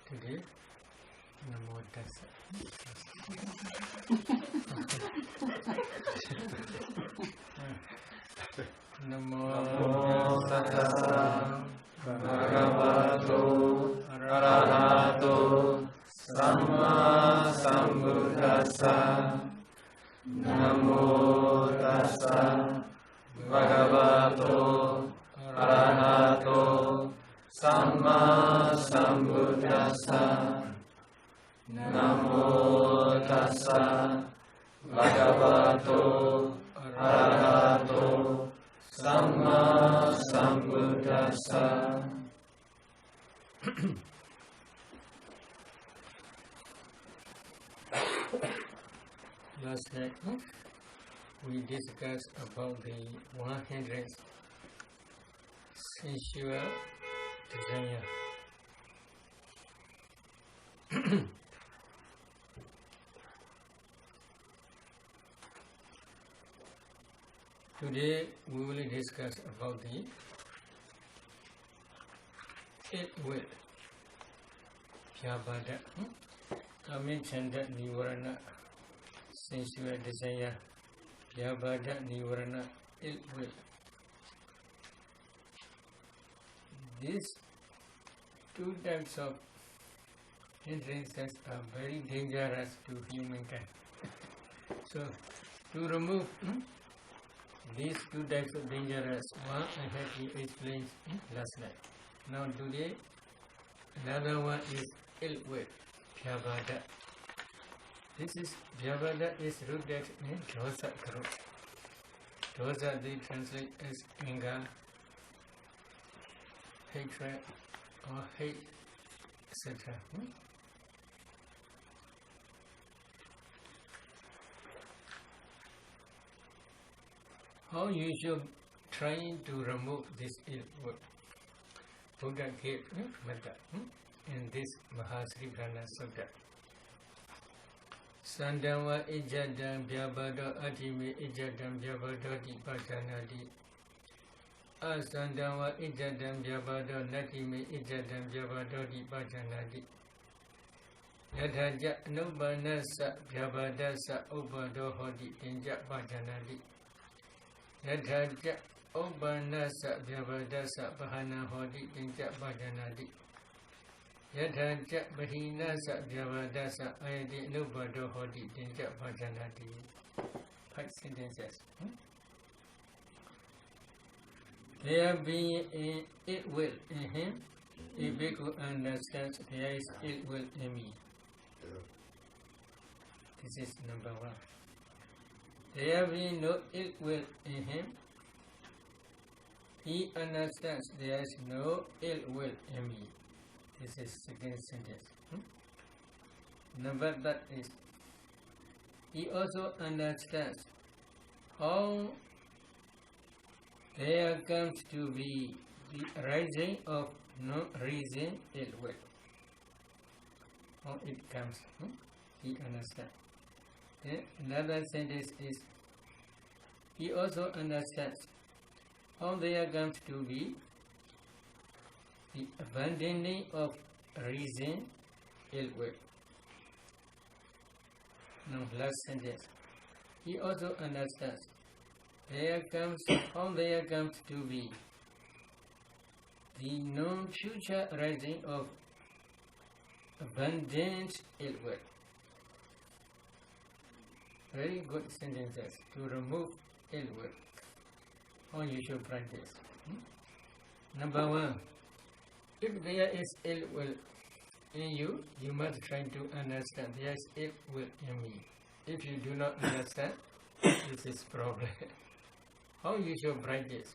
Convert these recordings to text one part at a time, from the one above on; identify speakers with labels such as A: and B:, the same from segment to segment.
A: Today, Namo Tassa. Namo Tassa. Bhagavato Arahato Samma Sambuddhassa. Namo Tassa. Bhagavato Arahato Samma Sambuddhassa. Namo Tassa. Bhagavato Arahato Samma Sambuddhassa. Last night we discussed about the 100 sensual desire. Today we will discuss about the 8 will. Vyabhada, Kamicchanda Nivarana, sensual desire. Vyabhada Nivarana, 8 will. These 2 types of hindrances are very dangerous to humankind. So, to remove these 2 types of dangerous, one I had to explain last night. Now today, another one is ill will, Vyabhada. This is Vyabhada is rooted in Dosa group. Dosa they translate as anger, hatred, or hate, etc. How you should try to remove this ill will? Buddha gave Metta in this Mahasri Prana Sutta. Sandava ijadam vyabhada atime ijadam vyabhadati pajanadi. Asandava ijadam vyabhada natime ijadam vyabhadati pajanadi. Yadhaja nubanasa vyabhadasa ubado hodi tinja pajanadi. Yadhaja Obanasa Vyabhadasa Bahana Hodi Dinja Bhajanadi. Yadhaja Bahinasa Vyabhadasa Ayadi Nubado Hodi Dinja Bhajanadi. 5 sentences. There being it will in him, if we could understand there is it will in me. This is number 1. There being no ill will in him, he understands there is no ill will in me. This is second sentence. Number that is, he also understands how there comes to be the rising of no reason ill will. How it comes, he understands. Then another sentence is, he also understands how there comes to be the abandoning of reason ill will. Now last sentence. He also understands how there comes to be the non-future rising of abundant ill will. Very good sentences to remove ill will. How you should practice. Number 1, if there is ill will in you, you must try to understand there is ill will in me. If you do not understand, this is problem. How you should practice?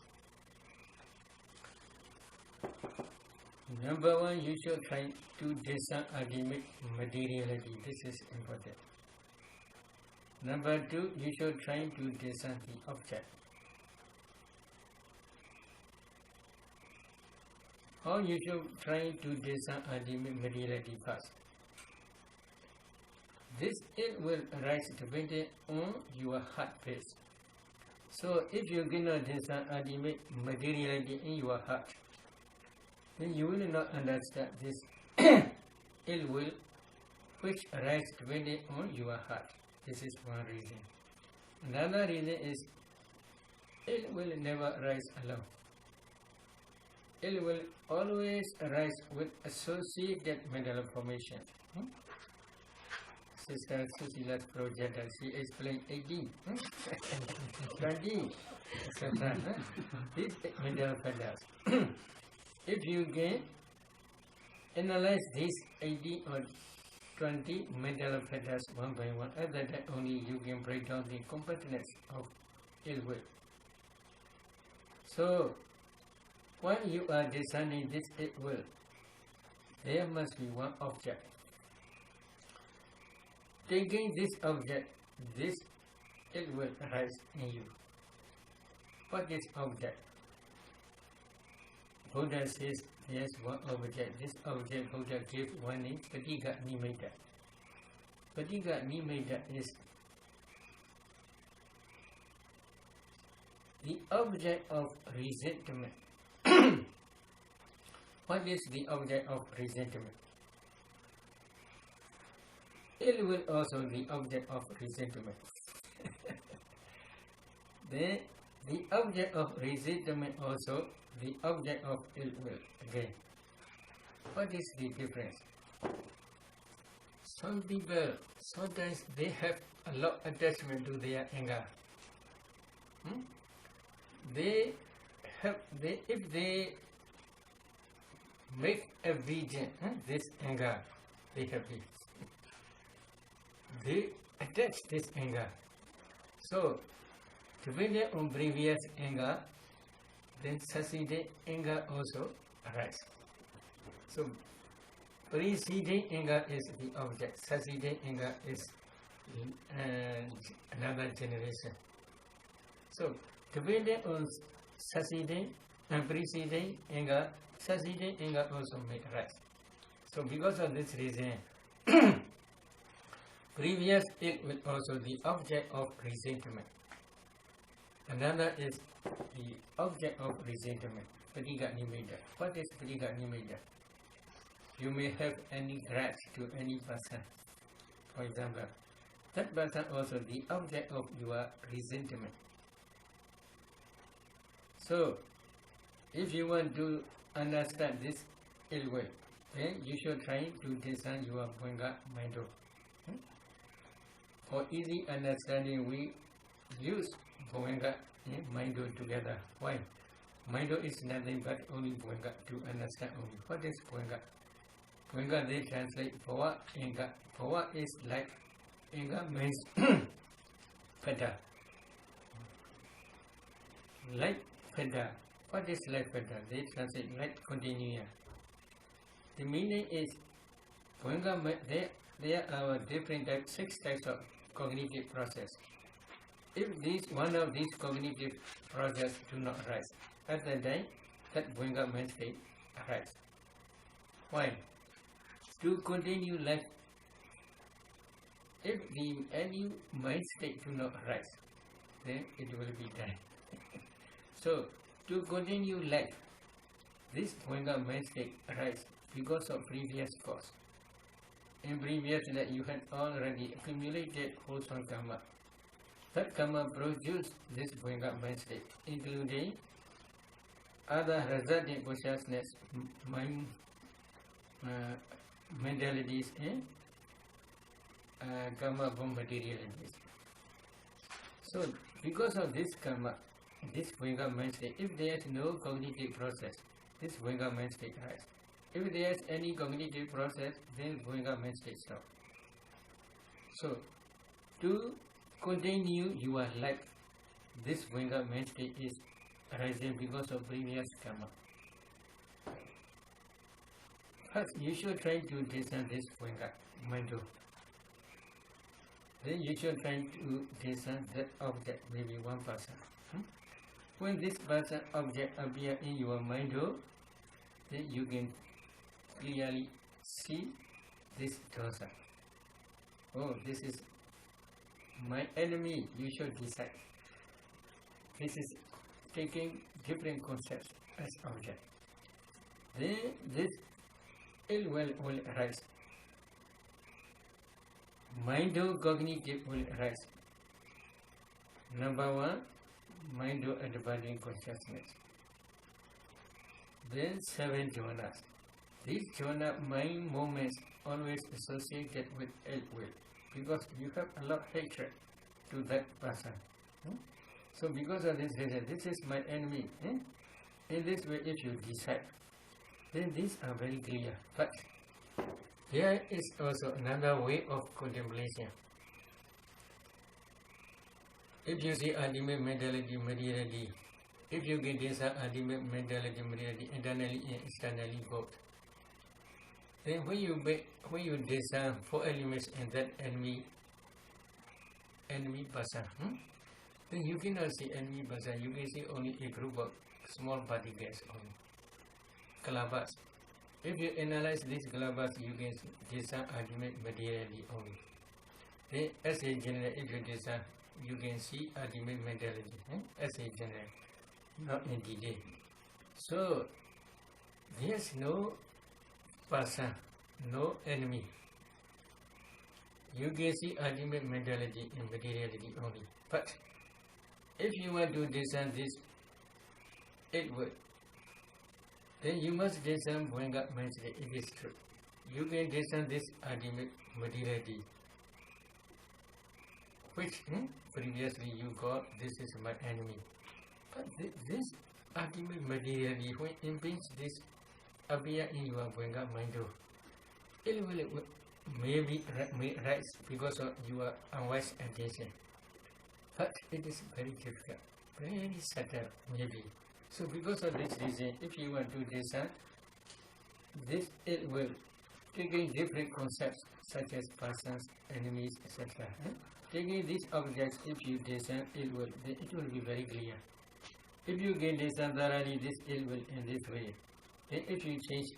A: Number 1, you should try to discern ultimate materiality. This is important. Number 2, you should try to discern the object. How you should try to discern ultimate materiality first. This it will arise depending on your heart pace. So if you cannot discern ultimate materiality in your heart, then you will not understand this ill will which arises depending on your heart. This is one reason. Another reason is ill will never arise alone. Ill will always arise with associated mental formation. Sister Susila's project, she explained 18, 20, etc. These mental factors. If you can analyze these 18 or 20 mental factors one by one, at that time only you can break down the completeness of ill will. So, when you are discerning this ill will, there must be one object. Taking this object, this ill will arise in you. What is object? Buddha says there is one object. This object Buddha gives one name, Patika Nimitta. Patika Nimitta is the object of resentment. What is the object of resentment? Ill will also the object of resentment. Then the object of resentment also the object of ill will again. What is the difference? Some people sometimes they have a lot of attachment to their anger. If they make a vision, this anger, they have it. They attach this anger. So, depending on previous anger, then succeeding anger also arises. So, preceding anger is the object, succeeding anger is another generation. So, depending on succeeding and preceding anger, succeeding anger also may arise. So, because of this reason, previous ill will also the object of resentment. Another is the object of resentment, Patika Nimitta. What is Patika Nimitta? You may have any grudge to any person. For example, that person also the object of your resentment. So, if you want to understand this ill will, then you should try to discern your Bhanga Maido. For easy understanding, we use Bhanga and Maido together. Why? Maido is nothing but only Bhanga to understand only. What is Bhanga? Bhanga they translate Bhava Enga. Bhava is like, Enga means fetter. Like fetter. What is like fetter? They translate like continua. The meaning is Bhanga, there are different types, 6 types of cognitive process. If one of these cognitive processes do not arise, at that time, that Bhanga mind state arises. Why? To continue life, if any mind state do not arise, then it will be done. So, to continue life, this Bhanga mind state arises because of previous cause. In previous that you had already accumulated wholesome karma. That karma produced this Bhanga mind state, including other resulting consciousness, mind, mentalities, and karma from materialities. So, because of this karma, this Bhanga mind state, if there is no cognitive process, this Bhanga mind state arises. If there is any cognitive process, then Bhanga mind state stops. So, to continue your life, this Bhanga mind state is arising because of previous karma. First, you should try to discern this Bhanga mind. Then you should try to discern that object, maybe one person. When this person object appears in your mind, then you can clearly see this dosa. Oh, this is my enemy, you should decide. this is taking different concepts as object. Then this ill will arise. Mind-cognitive will arise. Number one, mind-abiding consciousness. Then 7 jhanas. These jhana mind moments always associated with ill will, because you have a lot of hatred to that person. So because of this reason, this is my enemy. In this way, if you decide, then these are very clear. But there is also another way of contemplation. If you see ultimate mentality, materiality, if you get this ultimate mentality, materiality, internally and externally both, then when you discern 4 elements in that enemy person, then you cannot see enemy person. You can see only a group of small particles only, kalabas. If you analyze these kalabas, you can discern ultimate materiality only. Then as a general, if you discern, you can see ultimate mentality as a general, not in detail. So there is no person, no enemy. You can see ultimate mentality and materiality only. But if you want to discern this 8 words, then you must discern Bhanga mindset. It is true. You can discern this ultimate materiality, which previously you got this is my enemy. But this ultimate materiality, when impedes this appear in your Bhanga mind, it will may rise because of your unwise attention. But it is very difficult, very subtle maybe. So because of this reason, if you want to discern this, it will taking different concepts such as persons, enemies, etc. Taking these objects, if you discern it will be very clear. If you can discern thoroughly this ill will in this way, then if you change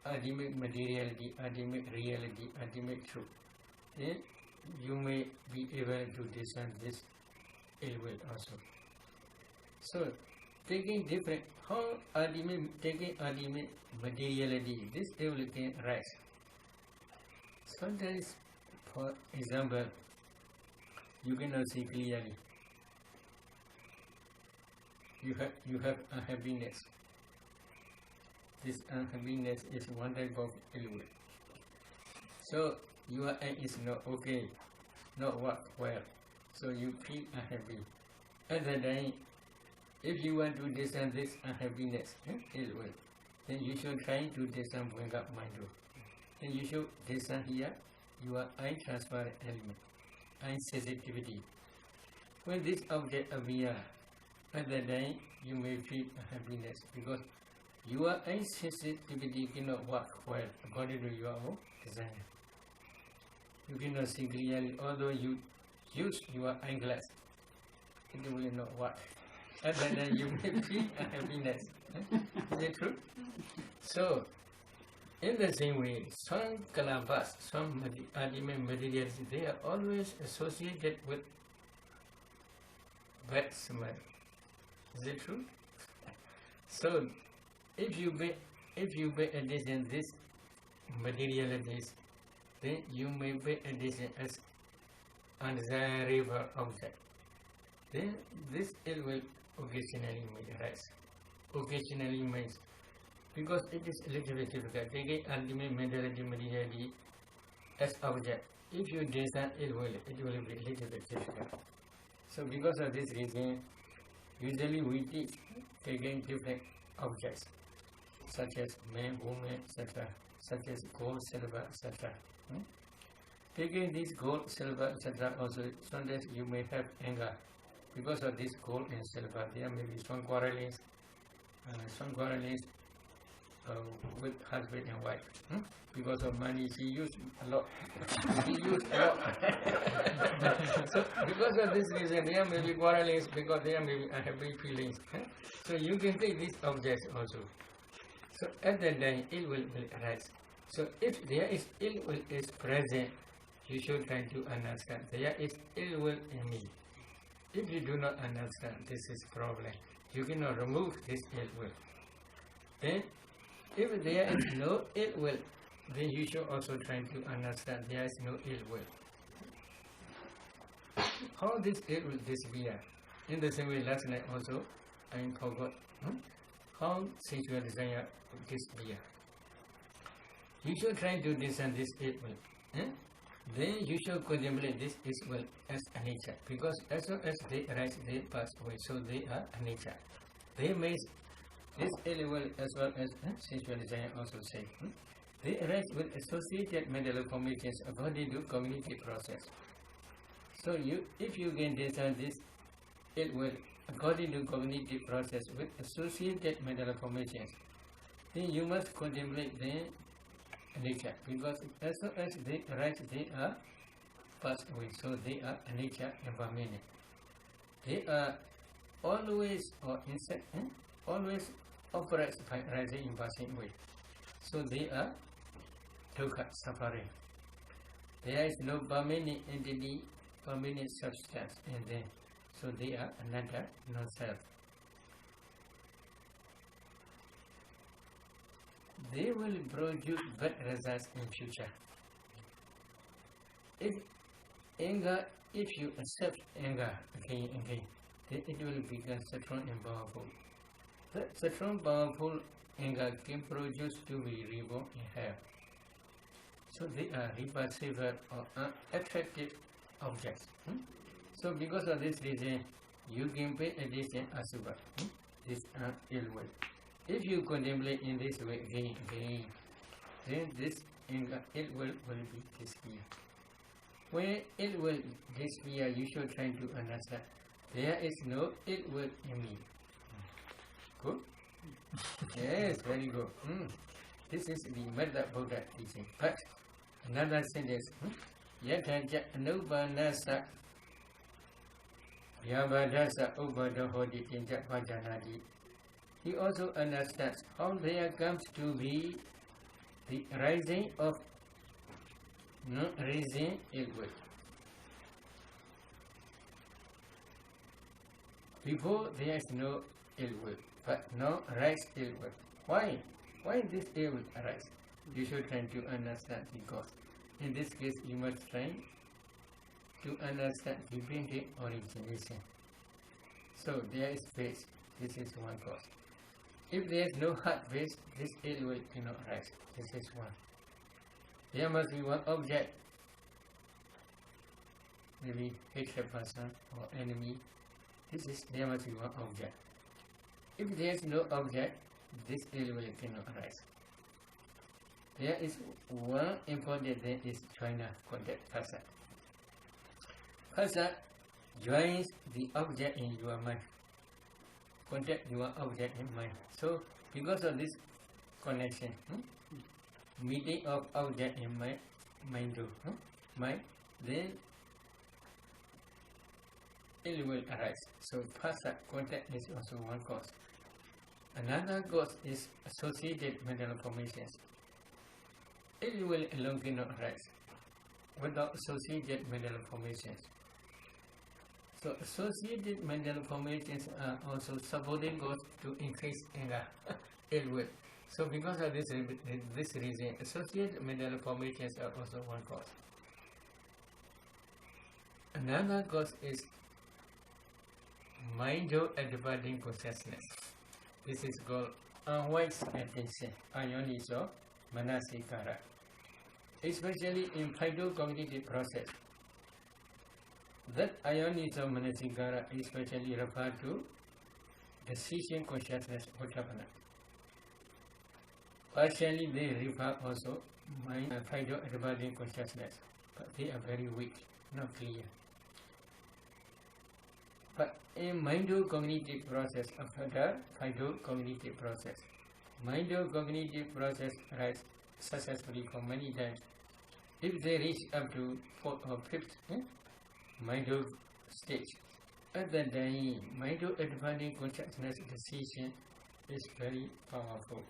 A: ultimate materiality, ultimate reality, ultimate truth, then you may be able to discern this ill will also. So taking different, taking ultimate materiality, this ill will can rise. Sometimes, for example, you cannot see clearly. You have unhappiness. This unhappiness is one type of ill will. So your eye is not okay, not work well. So you feel unhappy. At that time, if you want to discern this unhappiness, ill will, then you should try to discern Bhanga mind. Then you should discern here your eye transfer element, eye sensitivity. When this object appears, at that time you may feel happiness because your eye sensitivity cannot work well according to your own desire. You cannot see clearly, although you use your eyeglass, it will not work. And then you may feel happiness. Is it true? So, in the same way, some kalabas, some ultimate materials, they are always associated with bad smell. Is it true? So, if you pay attention this materialities, then you may pay attention as undesirable object. Then this ill will occasionally may arise. Occasionally means because it is a little bit difficult. Taking ultimate mentality materiality as object. If you discern ill will, it will be a little bit difficult. So because of this reason, usually we teach taking different objects such as man, woman, etc., such as gold, silver, etc. Taking this gold, silver, etc. also, sometimes you may have anger. Because of this gold and silver, there may be some quarrelings with husband and wife. Because of money, she used a lot. So because of this reason, there may be quarrelings, because there may be unhappy feelings. So you can take these objects also. So at that time, ill will arise. So if there is ill will is present, you should try to understand there is ill will in me. If you do not understand this is problem, you cannot remove this ill will. Then, if there is no ill will, then you should also try to understand there is no ill will. How this ill will disappear? In the same way, last night also, I forgot how sexual desire will disappear. You should try to discern this ill will. Then you should contemplate this ill will as a nature, because as soon as they arise, they pass away, so they are a nature. They may, this ill will as well as sexual desire also say, they arise with associated mental formations according to cognitive process. So if you can discern this ill will according to cognitive process with associated mental formations, then you must contemplate their nature, because as soon as they arise, they are passed away, so they are a nature impermanent. They are always or insect, always operates by rising in passing away, so they are dukkha, suffering. There is no permanent entity, permanent substance in them, so they are anatta, non-self. They will produce bad results in future. If you accept anger again and again, then it will become strong and powerful. That strong, powerful anger can produce to be reborn in hell. So they are repulsive or unattractive objects. So because of this reason, you can pay attention asubha, this ill will. If you contemplate in this way again, then this ill will be disappear. When ill will disappear, you should try to understand there is no ill will in me. Good? Yes, very good. This is the Metta Buddha teaching. But another sentence, Yataja Anubanasa Yabadasa Ubada Hodi Tinja Vajanadi. He also understands how there comes to be the rising of non-rising ill will. Before there is no ill will, but now rise ill will. Why? Why this ill will arise? You should try to understand the cause. In this case, you must try to understand the dependent origination. So there is base. This is one cause. If there is no hard base, this ill will cannot rise. This is one. There must be one object, maybe hatred person or enemy. There must be one object. If there is no object, this ill will cannot arise. There is one important thing is joiner, contact, phassa. Phassa joins the object in your mind. Contact your object in mind. So because of this connection, meeting of object in mind, then ill will arise. So phassa, contact is also one cause. Another cause is associated mental formations. Ill will alone cannot arise without associated mental formations. So associated mental formations are also supporting cause to increase anger, ill will. So because of this reason, associated mental formations are also one cause. Another cause is mind-adverting consciousness. This is called unwise attention, ayoniso manasikara. Especially in phytocognitive process. That ayoniso manasikara especially referred to decision consciousness, uttapana. Partially they refer also mind phyto-adverting consciousness, but they are very weak, not clear. But in mind-cognitive process, after the phyto-cognitive process, mind-cognitive process arises successfully for many times. If they reach up to 4th or 5th mind stage, at that time, mind-adverting consciousness decision is very powerful.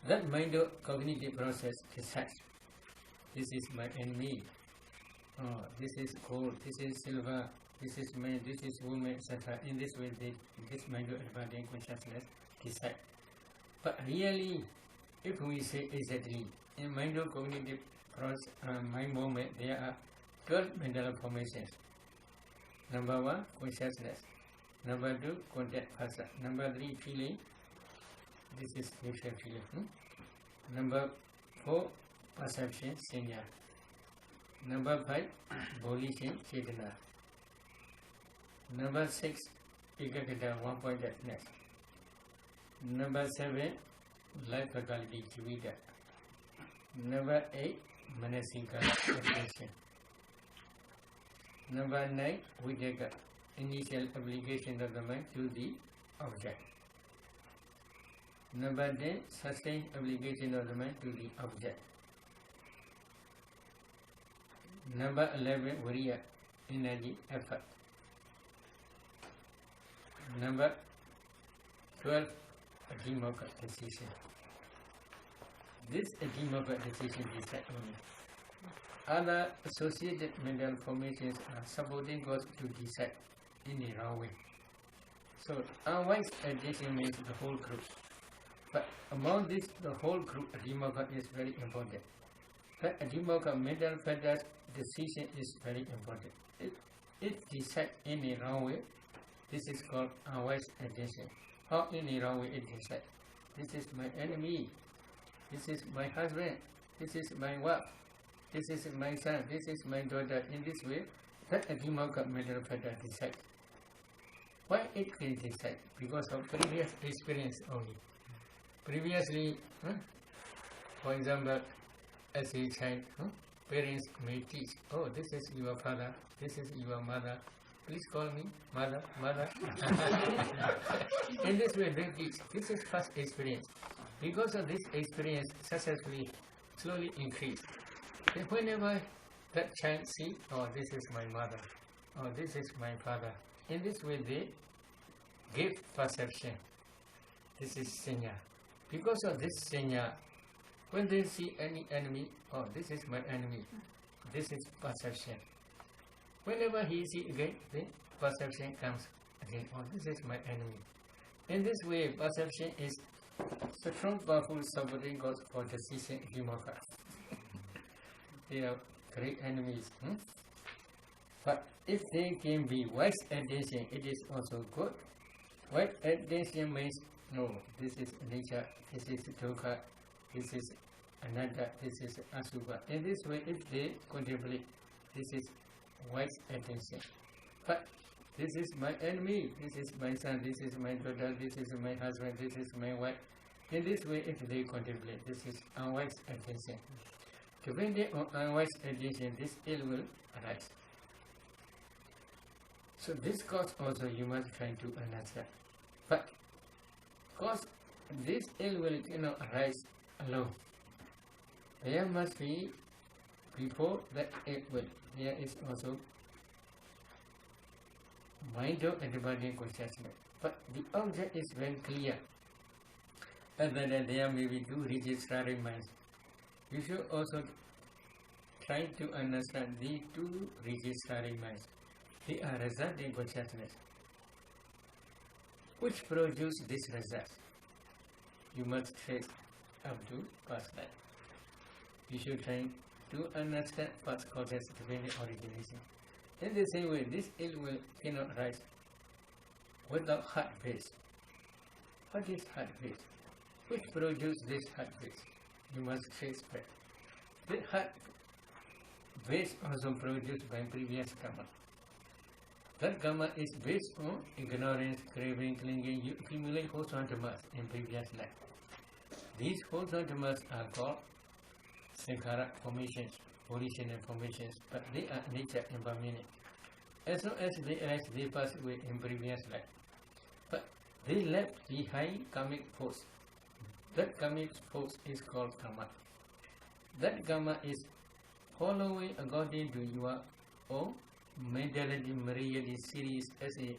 A: That mind-cognitive process decides, this is my enemy, oh, this is gold, this is silver, this is man, this is woman, etc. In this way, this mind-embodying consciousness decide. But really, if we say exactly, in mind-cognitive mind movement, there are 12 mental formations. Number 1, consciousness. Number 2, contact phasa. Number 3, feeling. This is neutral feeling. Number 4, perception, senya. Number 5, volition, chetana. Number 6, ekagata, one-pointedness. Number 7, life faculty, jivita. Number 8, manasika, attention. Number 9, videka, initial application of the mind to the object. Number 10, sustained application of the mind to the object. Number 11, viriya, energy, effort. Number 12, adhimokkha, decision. This adhimokkha decision is that only. Other associated mental formations are supporting cause to decide in the wrong way. So, unwise attention means the whole group. But among this, the whole group, adhimokkha is very important. But adhimokkha mental factors decision is very important. It decides in the wrong way. This is called unwise attention. How in the wrong way it decides? This is my enemy. This is my husband. This is my wife. This is my son. This is my daughter. In this way, that adhimokkha mental factor decides. Why it can decide? Because of previous experience only. Previously, for example, as a child, parents may teach, oh, this is your father, this is your mother, please call me mother, mother. In this way, they teach. This is first experience. Because of this experience, successfully, slowly increase. Then whenever that child see, oh, this is my mother, oh, this is my father, in this way they give perception. This is senya. Because of this senya, when they see any enemy, oh, this is my enemy, this is perception. Whenever he see again, the perception comes again, oh, this is my enemy. In this way, perception is strong, powerful supporting cause for decision adhimokkha. They are great enemies. But if they can be wise attention, it is also good. Wise attention means, no, this is nature, this is dukkha, this is anatta, this is asubha. In this way, if they contemplate, this is wise attention. But this is my enemy, this is my son, this is my daughter, this is my husband, this is my wife. In this way, if they contemplate, this is unwise attention. Depending on unwise attention, this ill will arise. So this cause also you must try to understand. But cause this ill will cannot arise alone. There must be, before that ill will, there is also mind of everybody consciousness. But the object is very clear. Other than there may be two registering minds. You should also try to understand the two registering minds. They are resulting consciousness. Which produce this result? You must trace up to past life. You should try to understand past causes depending origination. In the same way, this ill will cannot rise without heart base. What is heart base? Which produce this heart base? You must trace back. The heart base also produced by previous karma. That karma is based on ignorance, craving, clinging. You accumulate wholesome dhammas in previous life. These wholesome dhammas are called sankhara formations, original formations, but they are nature impermanent. As long as they arise, they pass away in previous life. But they left behind karmic force. That karmic force is called karma. That karma is following according to your own mentality, materiality series as a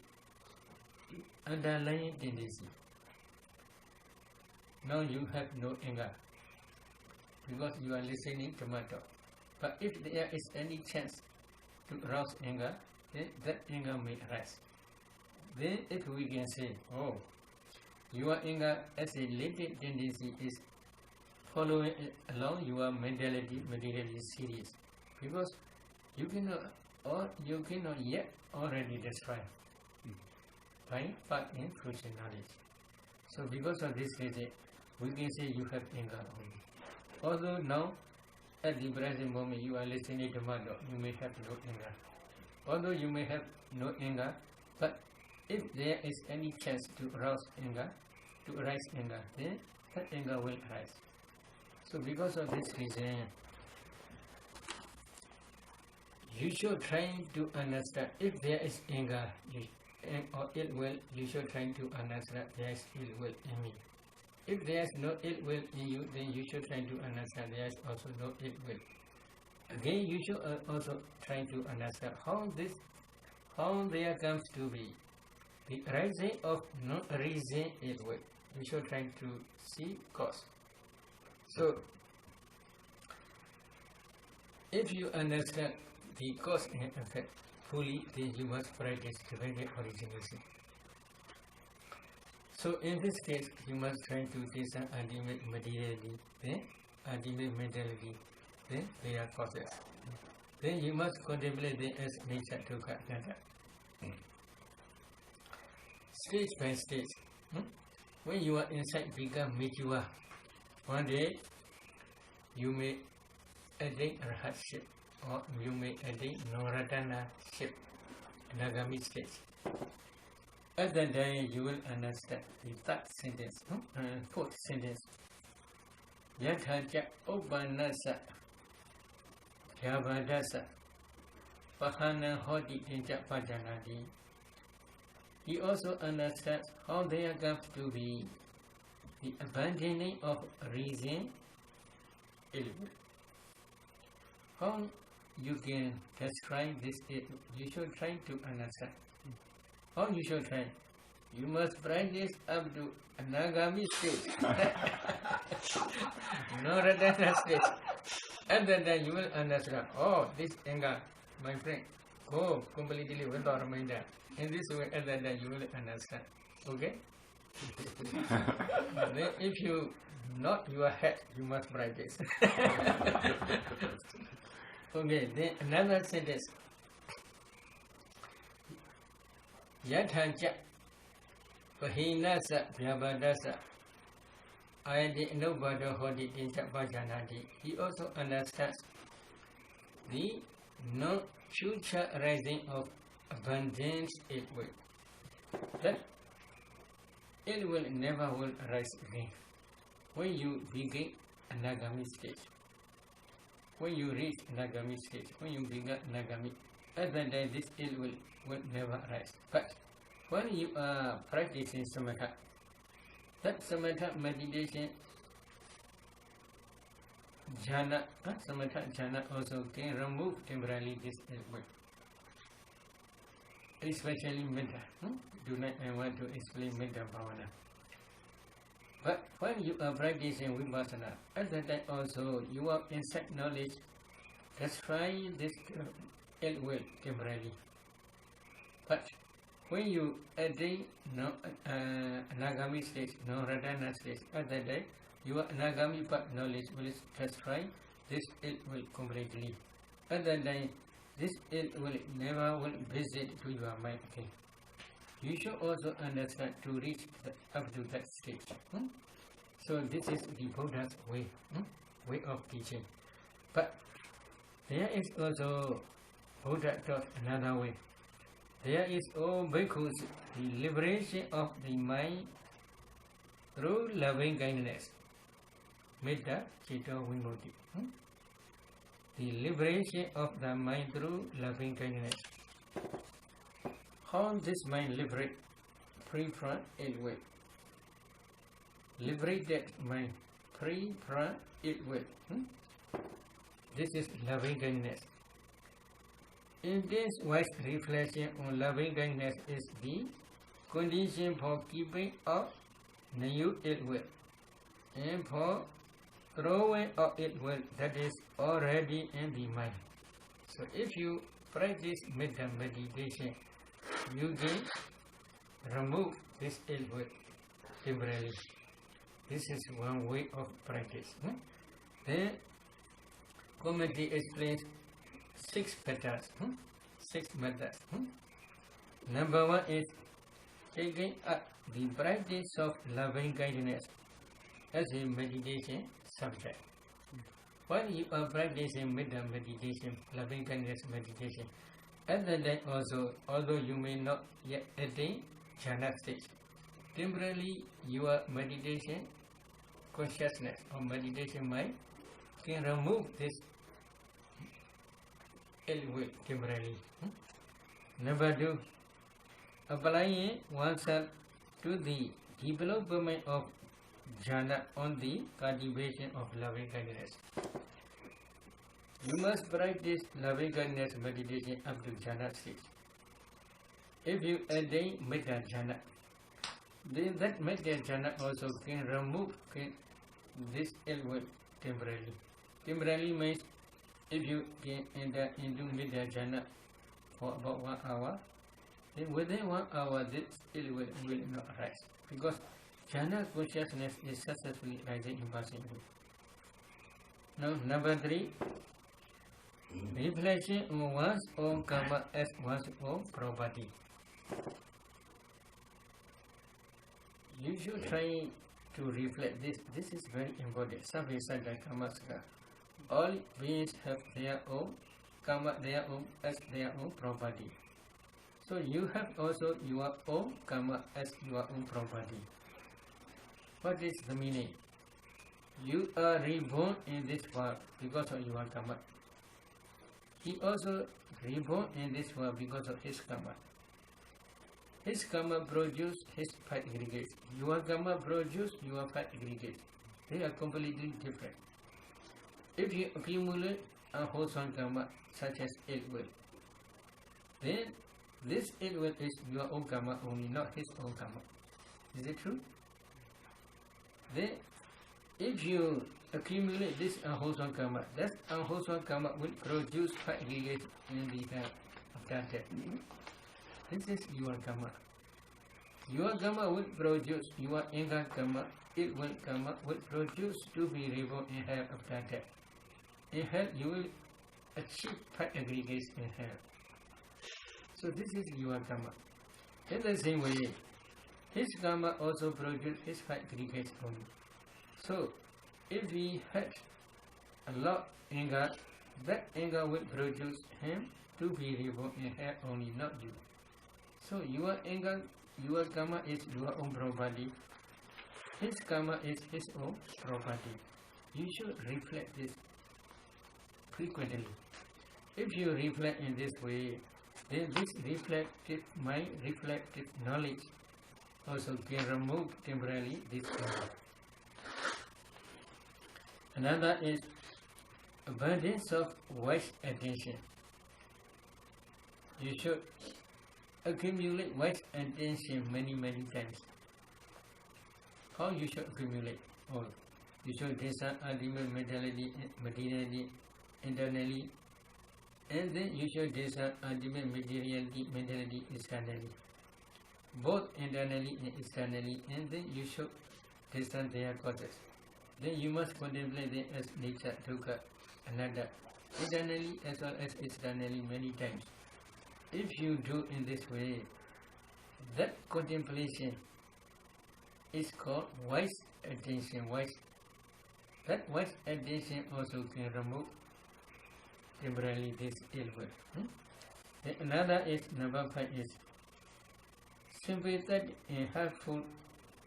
A: underlying tendency. Now you have no anger because you are listening to my talk. But if there is any chance to arouse anger, then that anger may arise. Then if we can say, oh, your anger as a latent tendency is following along your mentality materially serious, because you cannot yet already destroy by fact and fruition knowledge. So because of this reason, we can say you have anger only. Although now, at the present moment, you are listening to Metta, you may have no anger. Although you may have no anger, but if there is any chance to arouse anger, then that anger will arise. So because of this reason, you should try to understand if there is anger or ill will, you should try to understand there is ill will in me. If there is no ill will in you, then you should try to understand there is also no ill will. Again, you should also try to understand how there comes to be the arising of no reason ill will. You should try to see cause. So, if you understand the cause and effect fully, then you must practice divine origination. So in this case, you must try to discern ultimate materiality, then ultimate mentality, then their causes. Then you must contemplate them as nature to Baddanta. Stage by stage. When you are inside become mature, one day you may attain arhatship, or you may attain no-ratana-ship, Nagami stage. At that time you will understand the third sentence, fourth sentence. Yathaja Upanasa Yavadasa Pahana Hoti Tinja Pajanadi. He also understands how there comes to be the abandoning of reason, ill will. How you can describe this, you should try to understand. How you should try? You must practice up to Anagami stage. No Radhana stage. At that time you will understand, oh, this anger, my friend, go completely without mind. In this way, at that time you will understand. Okay? Then if you not your head, you must practice. Okay, then another sentence. Yathaja Pahinasa Vyabadasa Ayati Nobada Hodi Tinja Pajanadi. He also understands the no future rising of abundance ill will. That ill will never will arise again. When you begin Anagami stage, when you reach Anagami stage, when you begin Anagami, at that time this ill will never arise. But when you are practicing samatha, that samatha meditation jhana, samatha jhana also can remove temporarily this ill will. Especially metta. Do not I want to explain metta bhavana. But when you are practicing vipassana, at that time also your insight knowledge destroy this ill will temporarily. But when you attain Anagami stage, no Radhana stage, at that time your Anagami part knowledge will destroy this ill will completely. At that time this ill will never will visit to your mind again. You should also understand to reach up to that stage. So this is the Buddha's way, way of teaching. But there is also Buddha taught another way. There is, O bhikkhus, the liberation of the mind through loving kindness. Metta Citta Vimutti. The liberation of the mind through loving kindness. How this mind liberate? Free from ill will. Liberate that mind. Free from ill will. This is loving kindness. Intense wise reflection on loving kindness is the condition for keeping up new ill will and for throwing out ill will that is already in the mind. So if you practice Metta meditation, you can remove this ill will temporarily. This is one way of practice. Then commentary explains 6 methods. 6 methods. Number 1 is taking up the practice of loving kindness as a meditation subject. While you are practicing Metta meditation, loving kindness meditation, at the time also, although you may not yet attain jhana stage, temporarily your meditation consciousness or meditation mind can remove this ill will temporarily. Number 2, applying oneself to the development of jhana on the cultivation of loving kindness. You must practice loving kindness meditation up to jhana stage. If you attain Metta jhana, then that Metta jhana also can remove this ill will temporarily. Temporarily means if you can enter into Metta jhana for about 1 hour, then within 1 hour this ill will not arise, because jhana consciousness is successfully rising in passing. Now, number 3, reflection on one's own karma as one's own property. You should try to reflect this. This is very important. Sabbe saddha karmasaka. All beings have their own karma, their own as their own property. So you have also your own karma as your own property. What is the meaning? You are reborn in this world because of your karma. He also reborn in this world because of his karma. His karma produces his 5 aggregates. Your karma produces your 5 aggregates. They are completely different. If you accumulate unwholesome karma such as ill will, then this ill will is your own karma only, not his own karma. Is it true? Then, if you accumulate this unwholesome karma, that unwholesome karma will produce 5 aggregates in the hell of that death. This is your karma. Your karma will produce your anger karma, ill will karma will produce to be reborn in hell of that death. In hell, you will achieve 5 aggregates in hell. So this is your karma. In the same way, his karma also produces his 5 aggregates only. So, if we had a lot of anger, that anger will produce him to be reborn in hell only, not you. So your anger, your karma is your own property. His karma is his own property. You should reflect this frequently. If you reflect in this way, then this reflective mind, reflective knowledge also can remove temporarily this anger. Another is abundance of wise attention. You should accumulate wise attention many times. How you should accumulate? Oh, you should descend ultimate materially, internally, and then you should descend ultimate mentality externally. Both internally and externally, and then you should descend their causes. Then you must contemplate them as nature, dukkha, anatta, internally as well as externally many times. If you do in this way, that contemplation is called wise attention. That wise attention also can remove temporarily this ill will. Then another is, number 5 is sympathetic and helpful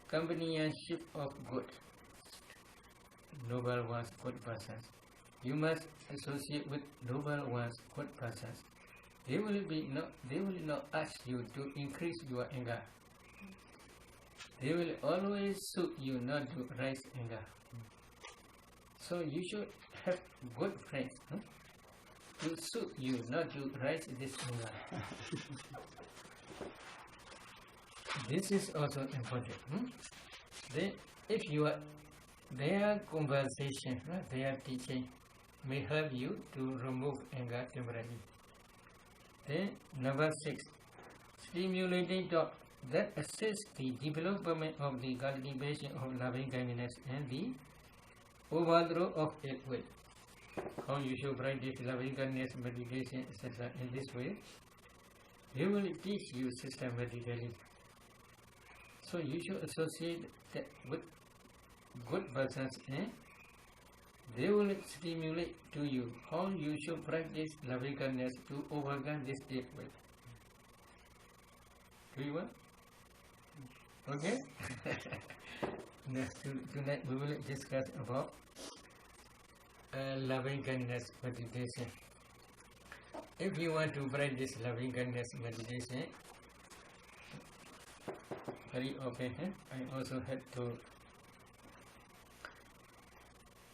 A: companionship of good, noble ones, good persons. You must associate with noble ones, good persons. They will not ask you to increase your anger. They will always suit you not to rise anger. So you should have good friends to suit you not to rise this anger. This is also important. Then, if their conversation, their teaching may help you to remove anger temporarily. Then number 6, stimulating thought that assists the development of the cultivation of loving kindness and the overthrow of ill will. How you should practice loving kindness meditation, etc. In this way, they will teach you systematically. So you should associate that with good persons and they will stimulate to you how you should practice loving kindness to overcome this ill will. Do you want? Okay? Tonight we will discuss about loving kindness meditation. If you want to practice loving kindness meditation, very often I also have to.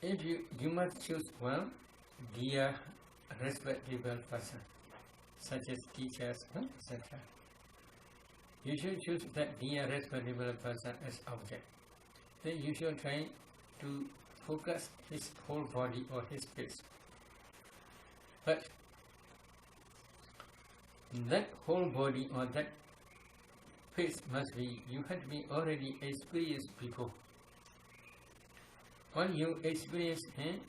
A: If you must choose one dear, respectable person, such as teachers, etc. You should choose that dear, respectable person as object. Then you should try to focus his whole body or his face. But that whole body or that face must be, you have to be already experienced before. When you experience him,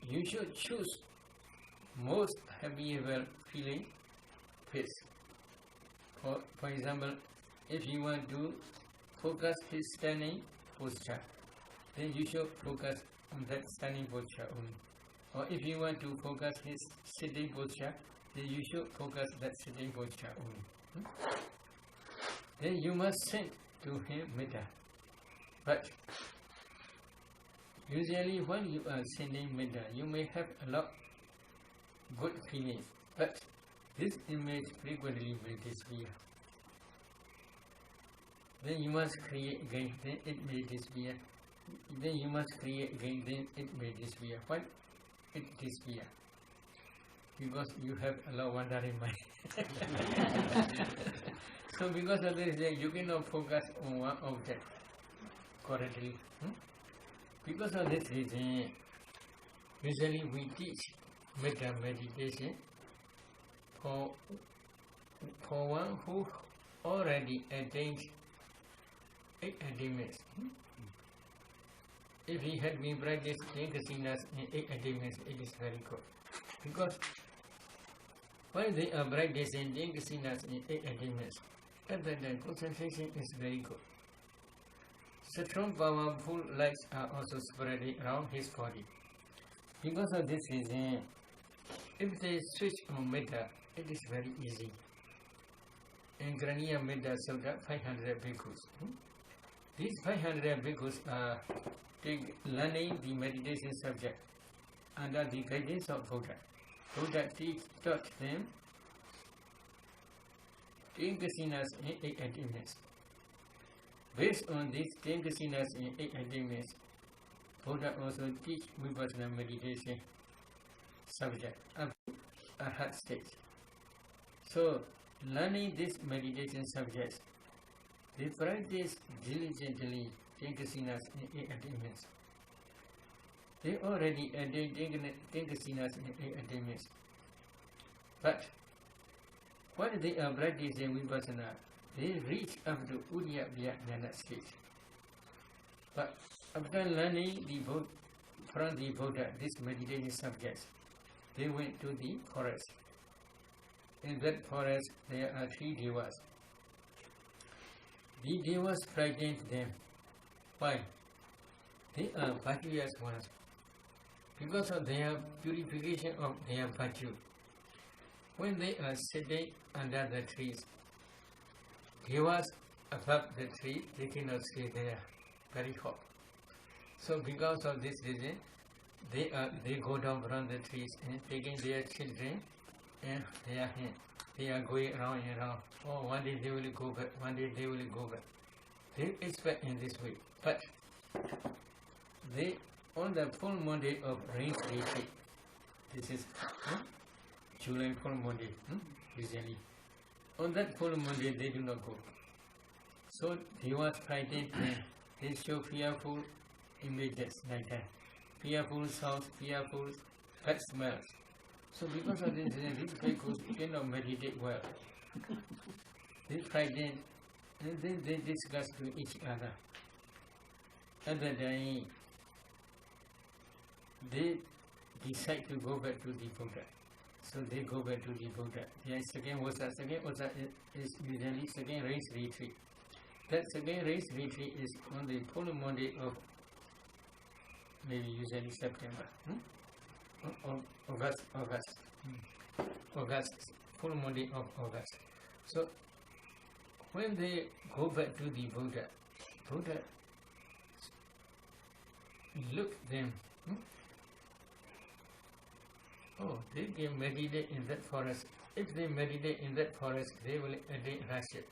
A: you should choose most happyable feeling face. For example, if you want to focus his standing posture, then you should focus on that standing posture only. Or if you want to focus his sitting posture, then you should focus that sitting posture only. Then you must send to him Metta. But usually when you are sending Metta, you may have a lot good feelings, but this image frequently will disappear. Then you must create again, then it may disappear. Then you must create again, then it may disappear. Why it disappear? Because you have a lot of wandering mind. So because of this, you cannot focus on one object correctly. Because of this reason, usually we teach Metta meditation for one who already attained 8 attainments. If he had been practiced 10 kasinas in 8 attainments, it is very good. Because when they are practicing 10 kasinas in 8 attainments, at that time concentration is very good. Strong, powerful lights are also spreading around his body. Because of this reason, if they switch on Metta, it is very easy. In Graniya Metta Sutta, 500 bhikkhus. These 500 bhikkhus are learning the meditation subject under the guidance of Buddha. Buddha taught them 10 kasinas in 8 attainments. Based on these 10 kasinas in 8 attainments, Buddha also teach Vipassana meditation subject up to Arhat stage. So, learning this meditation subjects, they practice diligently 10 kasinas in 8 attainments. They already attained 10 kasinas in 8 attainments. But when they are practicing Vipassana, they reach up to Uddiyabhya Jnana stage. But after learning from the Buddha this meditation subjects, they went to the forest. In that forest, there are 3 devas. The devas frightened them. Why? They are virtuous ones. Because of their purification of their virtue. When they are sitting under the trees, devas above the tree, they cannot stay there, very hot. So because of this reason, they go down from the trees and taking their children and their hand. They are going around and around. Oh, one day they will go back, one day they will go back. They expect in this way. But they, on the full moon day of rain retreat, this is July full moon day, usually. On that full moon day, they do not go. So they were frightened and they show fearful images like that. Fearful sounds, fearful bad smells. So because of this, these bhikkhus cannot meditate well. They frightened, and then they discuss to each other. At that time, they decide to go back to the Buddha. So they go back to the Buddha. The second Osa is usually second race retreat. That second race retreat is on the full Monday of maybe usually September. August, full Monday of August. So when they go back to the Buddha, Buddha look them. Oh, they can meditate in that forest. If they meditate in that forest, they will attain hardship.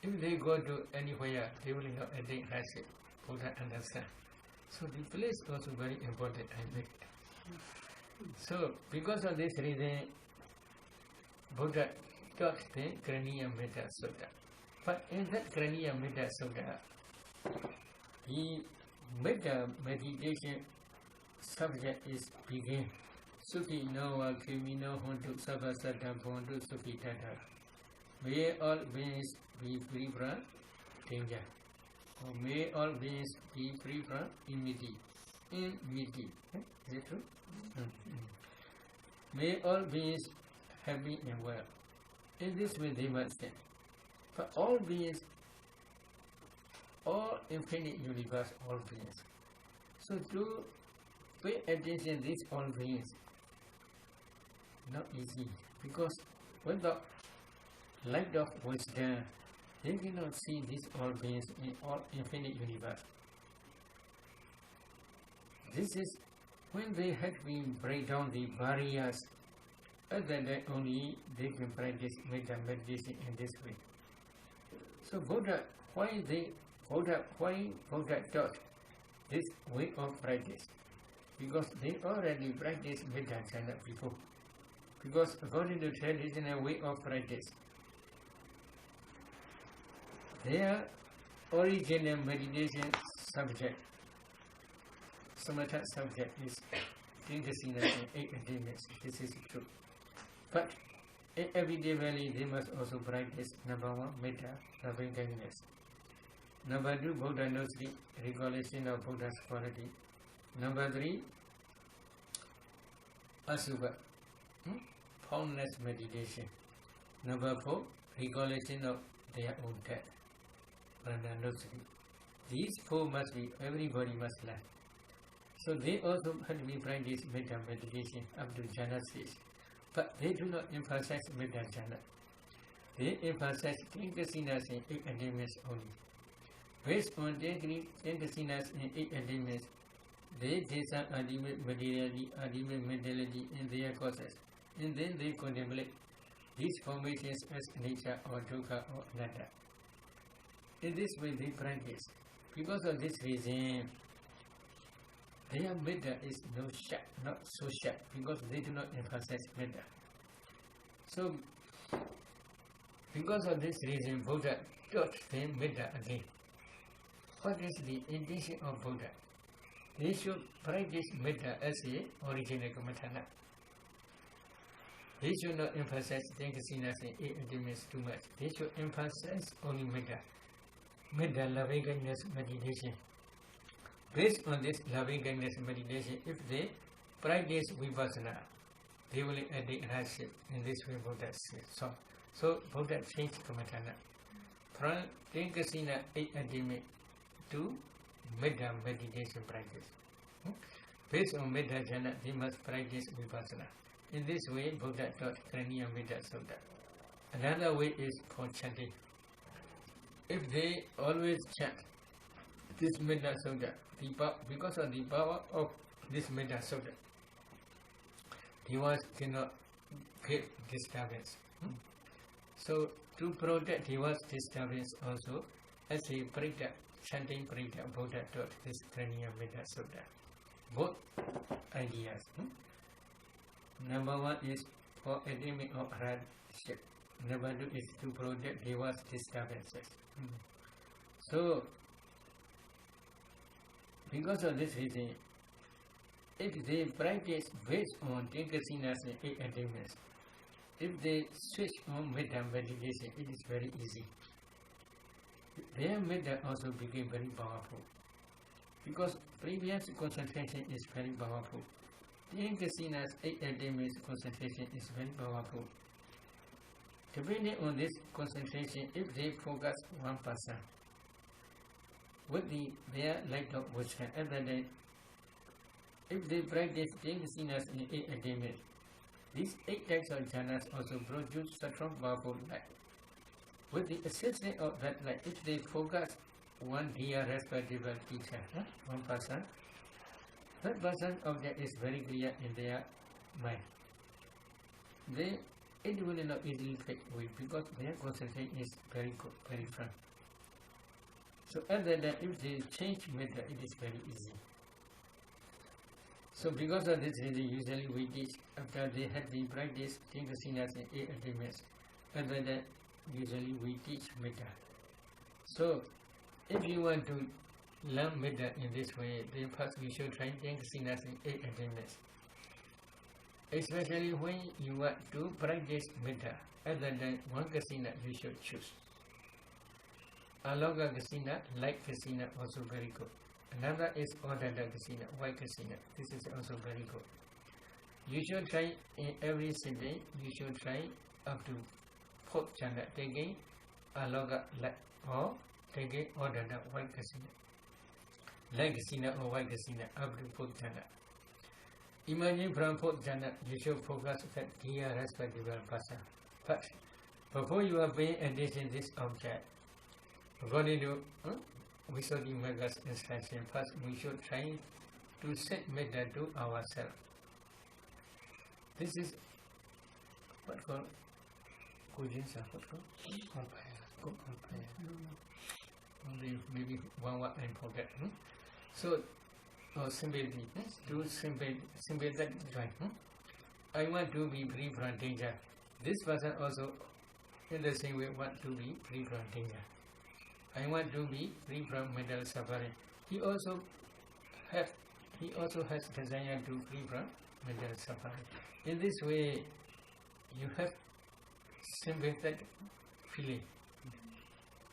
A: If they go to anywhere, they will not attain hardship. Buddha understand. So the place is also very important, I think. So because of this reason, Buddha taught the Kraniya Metta Sutta. But in that Kraniya Metta Sutta, the Metta meditation subject is begin. Sukhi no wa kimi no hontu sabha saddha bhontu sukhi tata. May all beings be free from danger. Or may all beings be free from enmity. Enmity. Is it true? May all beings happy and well. In this way they must stand. For all beings, all infinite universe, all beings. So to pay attention to these all beings, not easy, because without light of wisdom, they cannot see these all beings in all infinite universe. This is when they have been break down the barriers. Other than only they can practice meditation in this way. So Buddha taught this way of practice? Because they already practiced Baddanta before. Because according to traditional way of practice, their original meditation subject, samatha subject is Tingasina and 8 attainments. This is true. But in everyday valley, they must also practice number 1, metta, loving kindness. Number 2, Buddha knows the recollection of Buddha's quality. Number 3, asubha, formless meditation. Number 4, recollection of their own death. These 4 must be, everybody must learn. So they also have to be practice metta meditation up to jhana stage. But they do not emphasize metta jhana. They emphasize 10 kasinas and 8 attainments only. Based on 10 kasinas and 8 attainments, they discern ultimate materiality, ultimate mentality in their causes, and then they contemplate these formations as nature or dukkha or anatta. In this way they practice. Because of this reason, their metta is not so sharp, because they do not emphasize metta. So, because of this reason, Buddha taught them metta again. What is the intention of Buddha? They should practice metta as a original kammatthana. They should not emphasize 10 kasinas and 8 attainments too much. They should emphasize only metta. Metta, loving kindness meditation. Based on this loving kindness meditation, if they practice vipassana, they will attain hardship. In this way, Buddha says. So Buddha changed kammatthana from 10 kasina 8 attainment to metta meditation practice. Based on metta jhana, they must practice vipassana. In this way, Buddha taught Kraniya Metta Sutta. Another way is for chanting. If they always chant this Metta Sutta, because of the power of this Metta Sutta, devotees cannot get disturbance. So to protect devotees disturbance also, as a prita, chanting prita, Buddha taught this Kraniya Metta Sutta. Both ideas. Number 1 is for attainment of hardship. Number 2 is to protect devotees disturbances. So because of this reason, if they practice based on Tinkasinas and 8 attainments, if they switch on Metta meditation, it is very easy. Their Metta also became very powerful. Because previous concentration is very powerful. Tinkasinas 8 attainments concentration is very powerful. Depending on this concentration, if they focus 1% with their light of wisdom, if they practice Tinkasinas in 8 attainments, these 8 types of jhanas also produce strong powerful light. With the assistance of that light, if they focus one dear respectable teacher, 1%, that person object is very clear in their mind. It will not easily fade away because their concentration is very good, very firm. So other than if they change method, it is very easy. So because of this reason, usually we teach after they have the practice Tinkasinas and 8 attainments. Other than usually we teach metta. So if you want to learn metta in this way, then first we should try Tinkasinas and 8 attainments. Especially when you want to practice metta, other than one kasina you should choose. Aloga kasina, light kasina, also very good. Another is Baddanta kasina, white kasina. This is also very good. You should try in every sitting, you should try up to 4th jhana, taking Aloga light or taking Baddanta white kasina. Light kasina or white kasina up to 4th jhana. Imagine from 4th jhana, you should focus that dear respectable person. But before you are paying attention to this object, according to Visuddhi Magga's instruction, first we should try to set metta to ourselves. This is what called Kujinsa, what called? Maybe one word I forget. So, sympathy, to sympathetic joy. I want to be free from danger. This person also, in the same way, want to be free from danger. I want to be free from mental suffering. He also has desire to free from mental suffering. In this way, you have sympathetic feeling.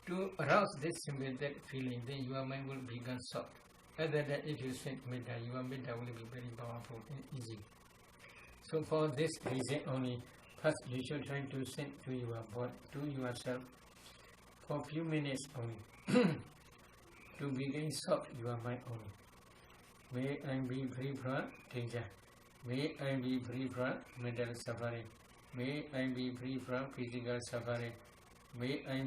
A: To arouse this sympathetic feeling, then your mind will become soft. Other than if you send metta, your metta will be very powerful and easy. So for this reason only, first you should try to send to your body, to yourself, for a few minutes only, to begin soft your mind only. May I be free from danger. May I be free from mental suffering. May I be free from physical suffering. May I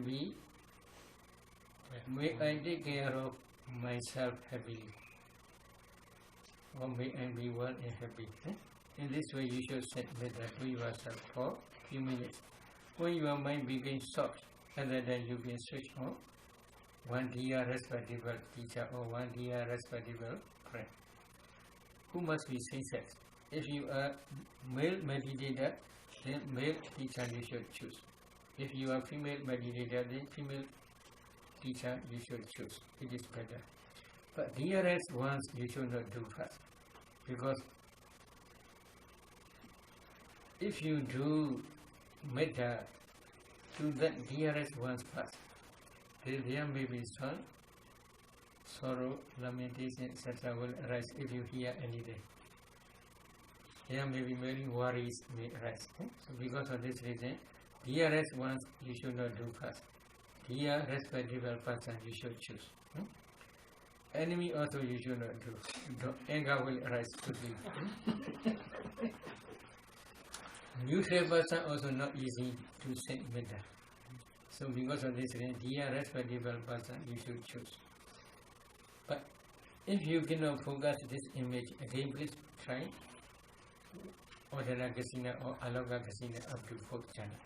A: take care of myself happily. Or may I be well and happy. In this way you should set metta to yourself for a few minutes. When your mind begins soft, other than you can switch on one dear respectable teacher or one dear respectable friend, who must be same-sex. If you are male meditator, then male teacher you should choose. If you are female meditator, then female teacher you should choose. It is better. But dearest ones you should not do first. Because if you do metta to that dearest ones first, then there may be sorrow, lamentation, etc. will arise if you hear anything. There may be many worries may arise. So because of this reason, dearest ones you should not do first. Dear respectable person you should choose. Enemy also you should not do. Anger will arise quickly. Neutral person also not easy to send metta. So because of this reason, dear respectable person you should choose. But if you cannot focus this image, again please try Baddanta kasina or Aloga kasina up to 4th jhana.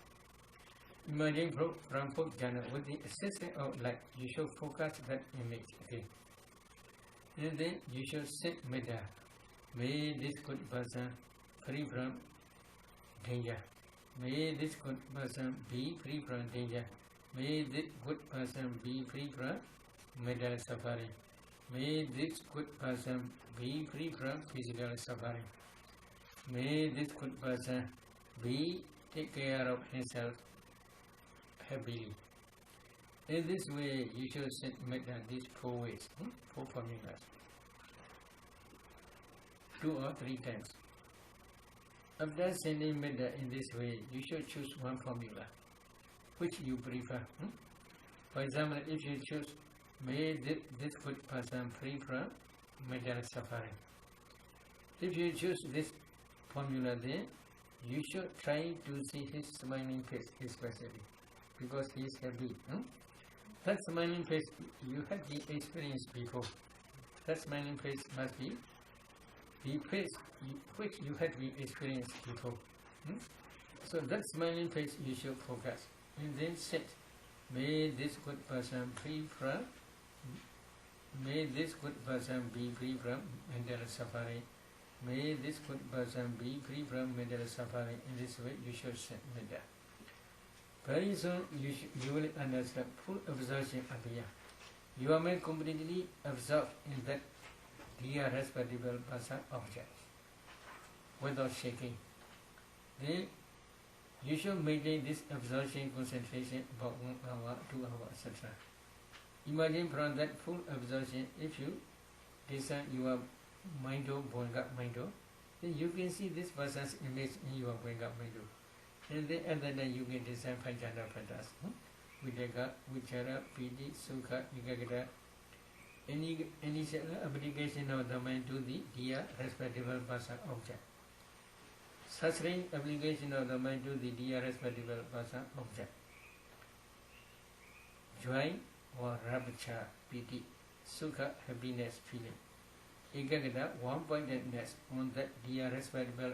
A: Imagine from 4th jhana, with the assistance of light, you should focus that image again. And then you should set metta. May this good person free from danger. May this good person be free from danger. May this good person be free from mental suffering. May this good person be free from physical suffering. May this good person take care of himself happily. In this way, you should set metta these 4 ways, 4 formulas, 2 or 3 times. After sending metta in this way, you should choose one formula, which you prefer. For example, if you choose, may this good person free from mental suffering. If you choose this formula, then you should try to see his smiling face especially, because he is happy. That smiling face you have experienced before. That smiling face must be the face which you have experienced before. So that smiling face you should focus. And then set, may this good person free from, may this good person be free from mental suffering. May this good person be free from mental suffering. In this way you should set metta. Very soon you will understand full absorption appear. You are made completely absorbed in that dear respectable person object without shaking. Then you should maintain this absorption concentration about 1 hour, 2 hours, etc. Imagine from that full absorption, if you design your mind or then you can see this person's image in your mind. And then at that time you can design 5 jhana padas. Videka, Vichara, Piti, Sukha, Nikagata. Any application of the mind to the dear respectable person object. Such range application of the mind to the dear respectable person object. Joy or rapture, pity, Sukha, happiness, feeling. Ekagata, one-pointedness on that dear respectable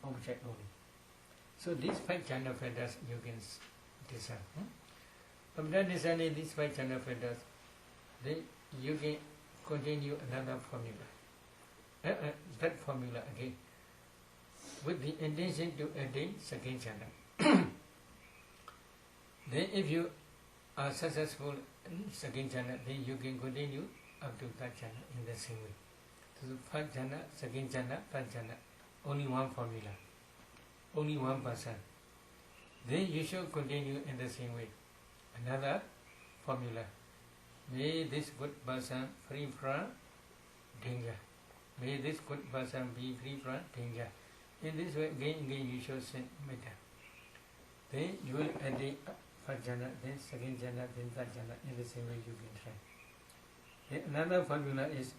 A: object only. So these 5 jhana padas you can design. After designing these 5 jhana padas, then you can continue another formula. That formula again, with the intention to attain second jhana. Then if you are successful in second jhana, then you can continue up to third jhana in the same way. So first jhana, second jhana, third jhana, only one formula, only one person. Then you should continue in the same way. Another formula. May this good person free from danger. May this good person be free from danger. In this way, again you should send metta. Then you will add the first jhana, then second jhana, then third jhana. In the same way you can try. Then another formula is,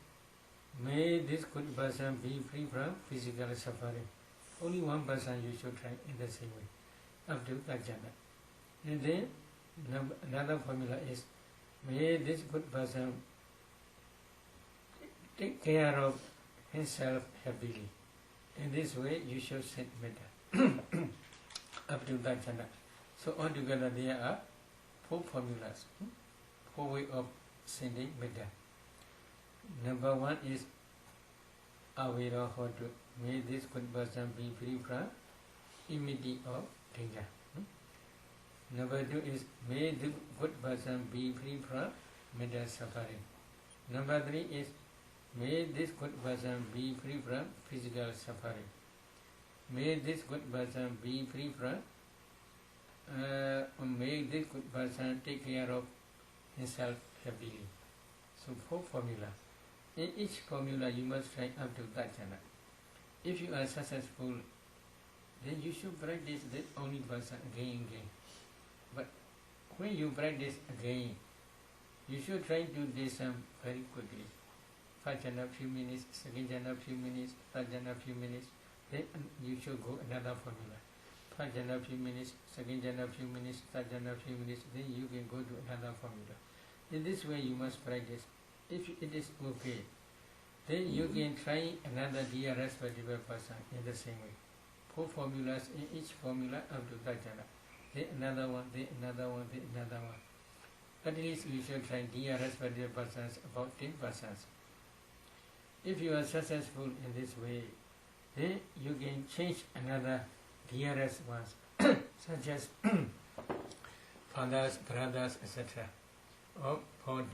A: may this good person be free from physical suffering. Only one person you should try in the same way, up to third jhana. And then another formula is, may this good person take care of himself happily. In this way, you should set metta up to that jhana. So altogether, there are 4 formulas, 4 ways of sending metta. Number 1 is avera hotu. May this good person be free from immediate or danger. Number 2 is, may the good person be free from mental suffering. Number 3 is, may this good person be free from physical suffering. May this good person be free from, may this good person take care of himself happily. So 4 formula. In each formula you must try up to that jhana. If you are successful, then you should practice that only person again and again. But when you practice again, you should try to do some very quickly. First jhana few minutes, second jhana few minutes, third jhana few minutes. Then you should go another formula. First jhana few minutes, second jhana few minutes, third jhana few minutes. Then you can go to another formula. In this way you must practice. If it is okay, then you can try another dear respectable person in the same way. 4 formulas in each formula up to that jhana. Then another one, then another one, then another one. At least you should try dear respectable persons, about 10 persons. If you are successful in this way, then you can change another dearest ones, such as fathers, brothers, etc. Or for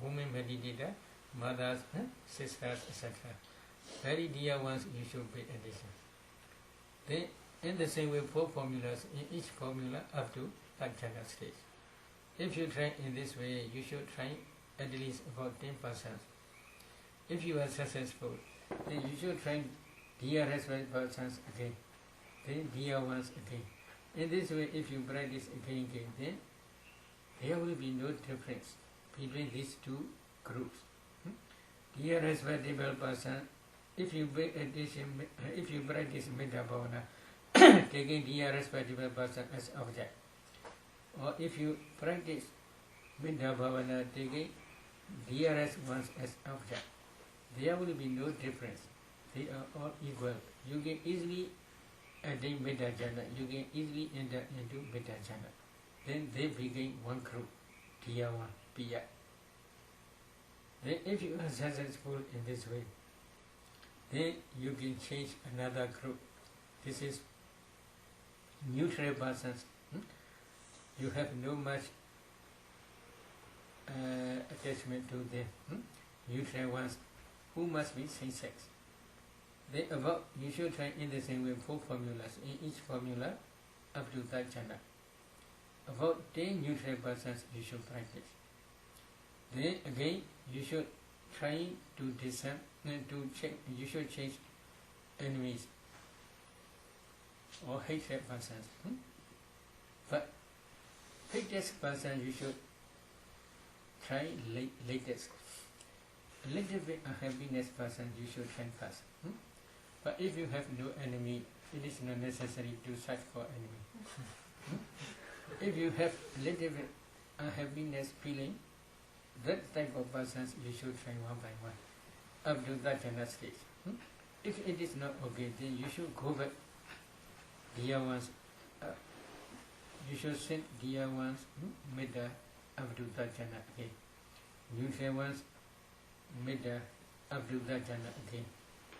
A: women meditator, mothers, sisters, etc. Very dear ones, you should pay attention. Then, in the same way, 4 formulas, in each formula up to that channel stage. If you try in this way, you should try at least about 10%. If you are successful, then you should try dear respect persons again, then dear ones again. In this way, if you practice again, then there will be no difference between these 2 groups. Dear respectable person, if you practice Metta Bhavana, taking dear respectable person as object, or if you practice Metta Bhavana, taking dearest ones as object, there will be no difference. They are all equal. You can easily attain Metta jhana, you can easily enter into Metta jhana. Then they become one group, dear one, Pa-Auk. Then if you are successful in this way, then you can change another group. This is neutral persons. You have no much attachment to them. Neutral ones who must be same sex. Then about, you should try in the same way 4 formulas. In each formula up to that jhana. About 10 neutral persons you should practice. Then again you should try to discern, you should change enemies or hatred persons. But hatred person you should try latest. A little bit unhappiness person you should try first. But if you have no enemy, it is not necessary to search for enemy. If you have little bit unhappiness feeling, that type of persons you should try one by one up to that jhana stage. If it is not okay, then you should go back. Dear ones, you should send dear ones Metta up to that jhana again. Neutral ones Metta up to that jhana again.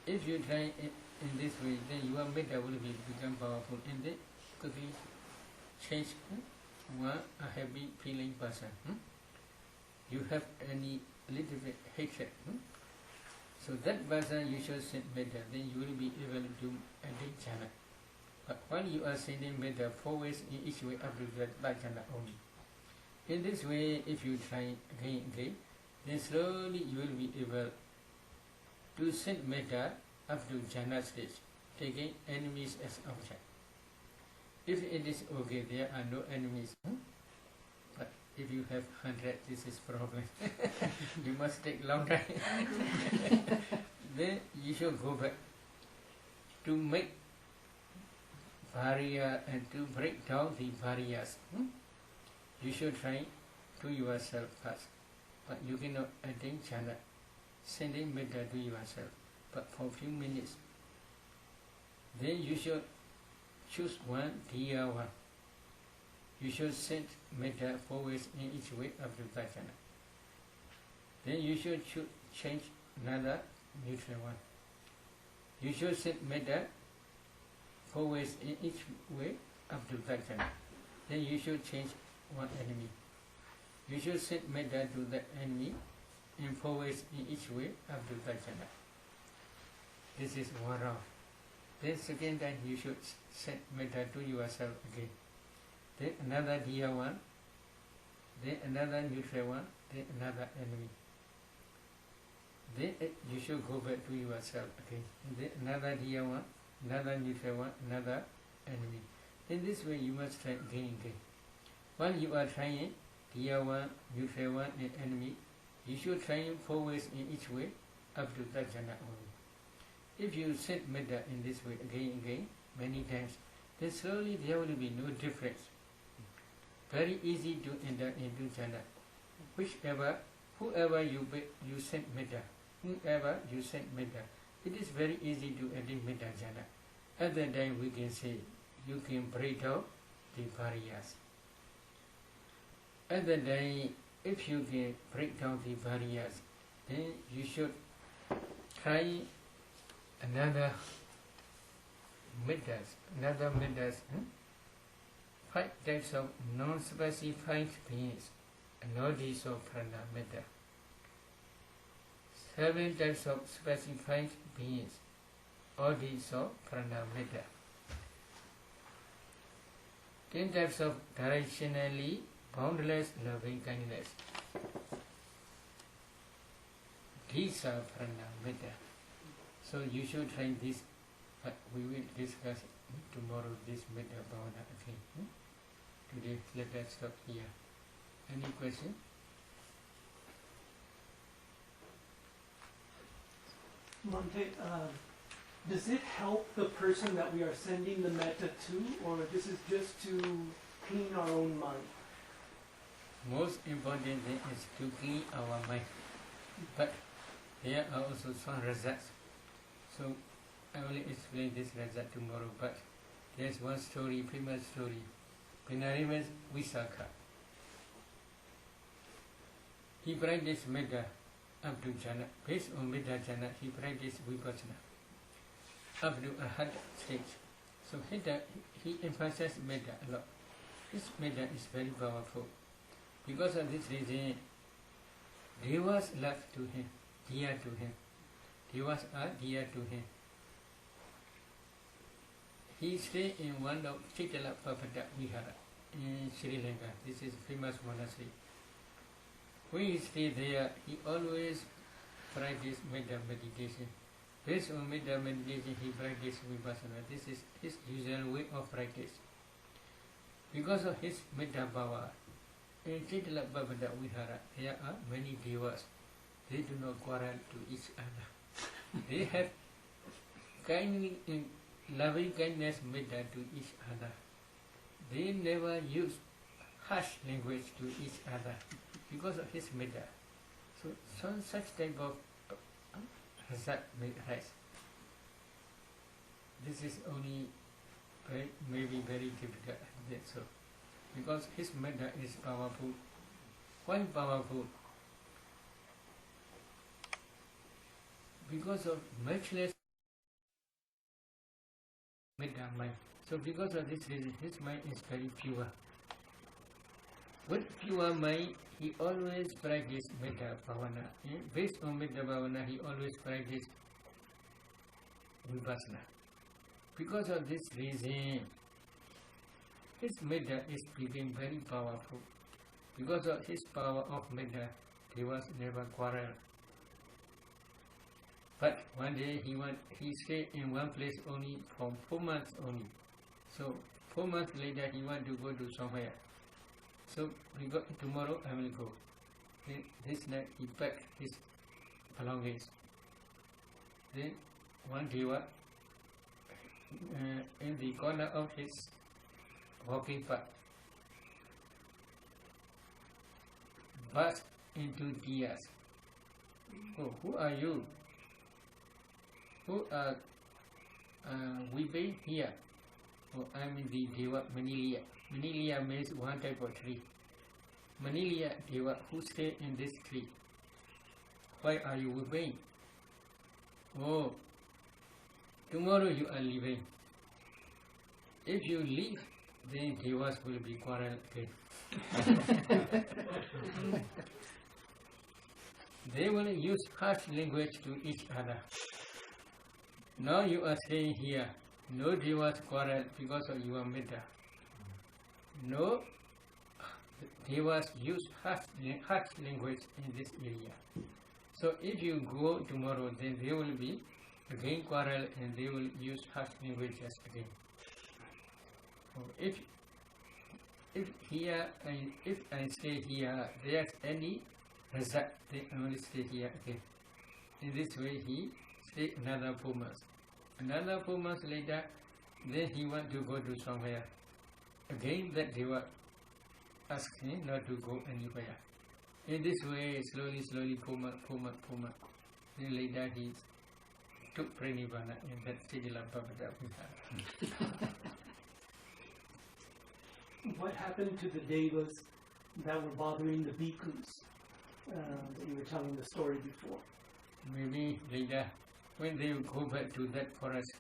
A: If you try in this way, then your Metta will become powerful and then quickly change one a happy feeling person. You have any little bit hatred. So that person you should send Metta, then you will be able to attain jhana. But while you are sending Metta 4 ways in each way up to that jhana only. In this way, if you try again, then slowly you will be able to send Metta up to jhana stage, taking enemies as object. If it is okay, there are no enemies. But if you have 100, this is problem. You must take long time. Then you should go back to make barrier and to break down the barriers. You should try to yourself first. But you cannot attain jhana, sending Metta to yourself, but for a few minutes. Then you should choose one dear one. You should send Metta 4 ways in each way up to that jhana. Then you should change another neutral one. You should send Metta 4 ways in each way up to that jhana. Then you should change one enemy. You should send Metta to the enemy in 4 ways in each way up to that jhana. This is one round. Then second time you should send Metta to yourself again. Then another dear one, then another neutral one, then another enemy. Then you should go back to yourself again. Then another dear one, another neutral one, another enemy. In this way you must try again. While you are trying dear one, neutral one, and enemy, you should try 4 ways in each way up to that jhana only. If you send Metta in this way again, many times, then slowly there will be no difference. Very easy to enter into jhana. Whoever you send Metta, it is very easy to attain Metta jhana. At that time we can say, you can break out the barriers. At that time, if you can break down the barriers, then you should try another methods, 5 types of non-specified beings, anodis of prana metta. 7 types of specified beings, all these of prana metta. 10 types of directionally boundless loving kindness. These are prana metta. So you should try this, but we will discuss tomorrow this metta bhavana again. Today let us stop here. Any question?
B: Monte, does it help the person that we are sending the metta to, or this is just to clean our own mind?
A: Most important thing is to clean our mind. But there are also some results. So I will explain this result tomorrow. But there's one story, famous story. Venerable Visakha. He practiced metta up to jhana. Based on metta jhana, he practiced vipassana up to a hard stage. So he emphasized metta a lot. This metta is very powerful. Because of this reason, devas love to him, dear to him. Devas are dear to him. He stayed in one of Chitala-Papada Vihara in Sri Lanka. This is famous monastery. When he stayed there, he always practiced metta meditation. Based on metta meditation, he practiced vipassana. This is his usual way of practice. Because of his metta power, in Chitala-Papada Vihara, there are many devas. They do not quarrel to each other. They have loving kindness metta to each other. They never use harsh language to each other because of his metta. So some such type of result may arise. This is only maybe very difficult. So because his metta is powerful. Why powerful? Because of matchless metta mind. So because of this reason, his mind is very pure. With pure mind, he always practiced metta bhavana. Based on metta bhavana, he always practiced vipassana. Because of this reason, his metta is became very powerful. Because of his power of metta, he was never quarrel. But one day he stayed in one place only for 4 months only. So 4 months later he want to go to somewhere. So tomorrow I will go. This night he packed his belongings. Then one deva in the corner of his walking path burst into tears. Oh, who are you? Who are weeping here? Oh, I am the deva Manilia. Manilia means one type of tree. Manilia deva who stay in this tree. Why are you weeping? Oh, tomorrow you are leaving. If you leave, then devas will be quarrel again. They will use harsh language to each other. Now you are staying here. No devas quarrel because of your metta. No devas use harsh language in this area. So if you go tomorrow, then they will be again quarrel and they will use harsh languages again. So if I stay here, there's any result, then I will stay here again. In this way, he stayed another 4 months. Another 4 months later, then he want to go to somewhere. Again, that deva asked him not to go anywhere. In this way, slowly, 4 months. Then later he took pranibana in that Chitala-Papada Vihara.
B: What happened to the devas that were bothering the bhikkhus that you were telling the story before?
A: Maybe later, when they go back to that forest,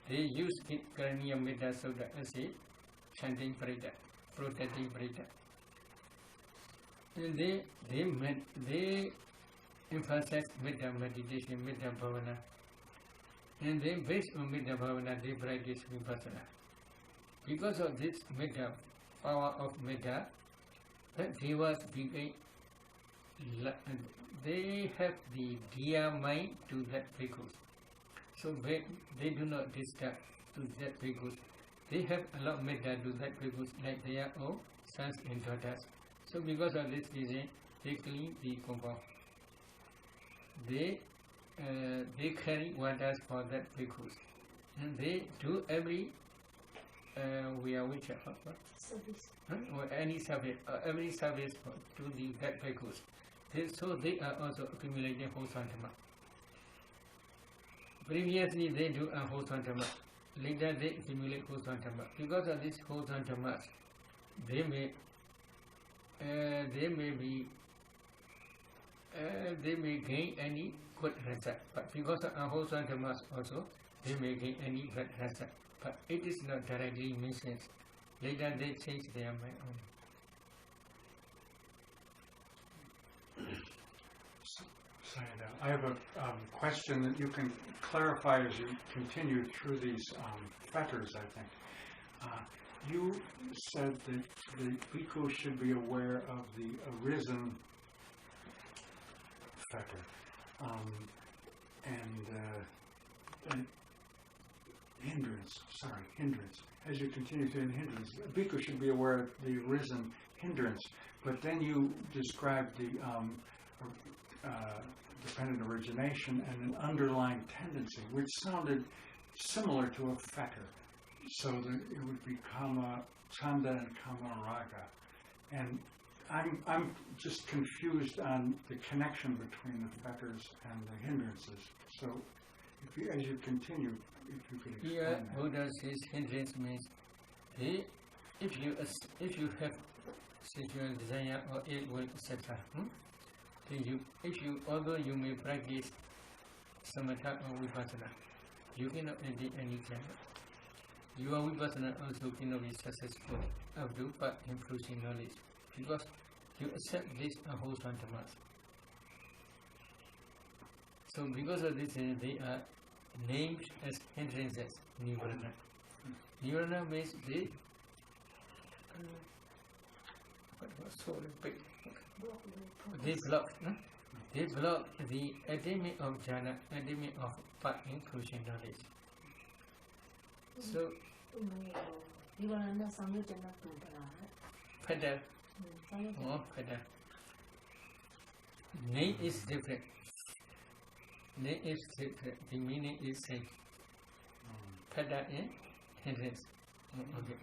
A: they use Karaniya Metta Sutta as a chanting preta, protecting preta. And they emphasize Metta meditation, Metta Bhavana. And then based on Metta Bhavana, they practice Vipassana. Because of this Metta, power of Metta, the Devas became, they have the Diya mind to that bhikkhus. So they do not disturb to that bhikkhus. They have a lot of Metta to that bhikkhus like their own sons and daughters. So because of this reason, they clean the compound. They carry waters for that bhikkhus. And they do every service. Or any service, every service to the that bhikkhus. So they are also accumulating wholesome dhamma. Previously they do a wholesome dhamma. Later they accumulate wholesome dhamma. Because of this wholesome dhamma, they may gain any good result. But because of unwholesome dhammas also, they may gain any good result. But it is not directly mentioned. Later they change their mind only.
C: Sayadaw, I have a question that you can clarify as you continue through these fetters, I think. You said that the bhikkhu should be aware of the arisen fetter and hindrance. As you continue through the hindrance, a bhikkhu should be aware of the arisen hindrance. But then you described the dependent origination and an underlying tendency, which sounded similar to a fetter. So that it would be kama chanda and kama raga. And I'm just confused on the connection between the fetters and the hindrances. So if you, as you continue, if you could explain that.
A: Buddha says hindrance means if you have sexual desire or ill will, etc. Although you may practice samatha or vipassana, you cannot attain any jhana. Your vipassana also cannot be successful up to but infusing knowledge, because you accept this unwholesome dhammas. So because of this, they are named as hindrances, nivarana. Nivarana means they block the attainment of jhana, attainment of part inclusion knowledge. So Pada. Pada. Name is different. Name is different. The meaning is same. Pada and hindrance. Okay.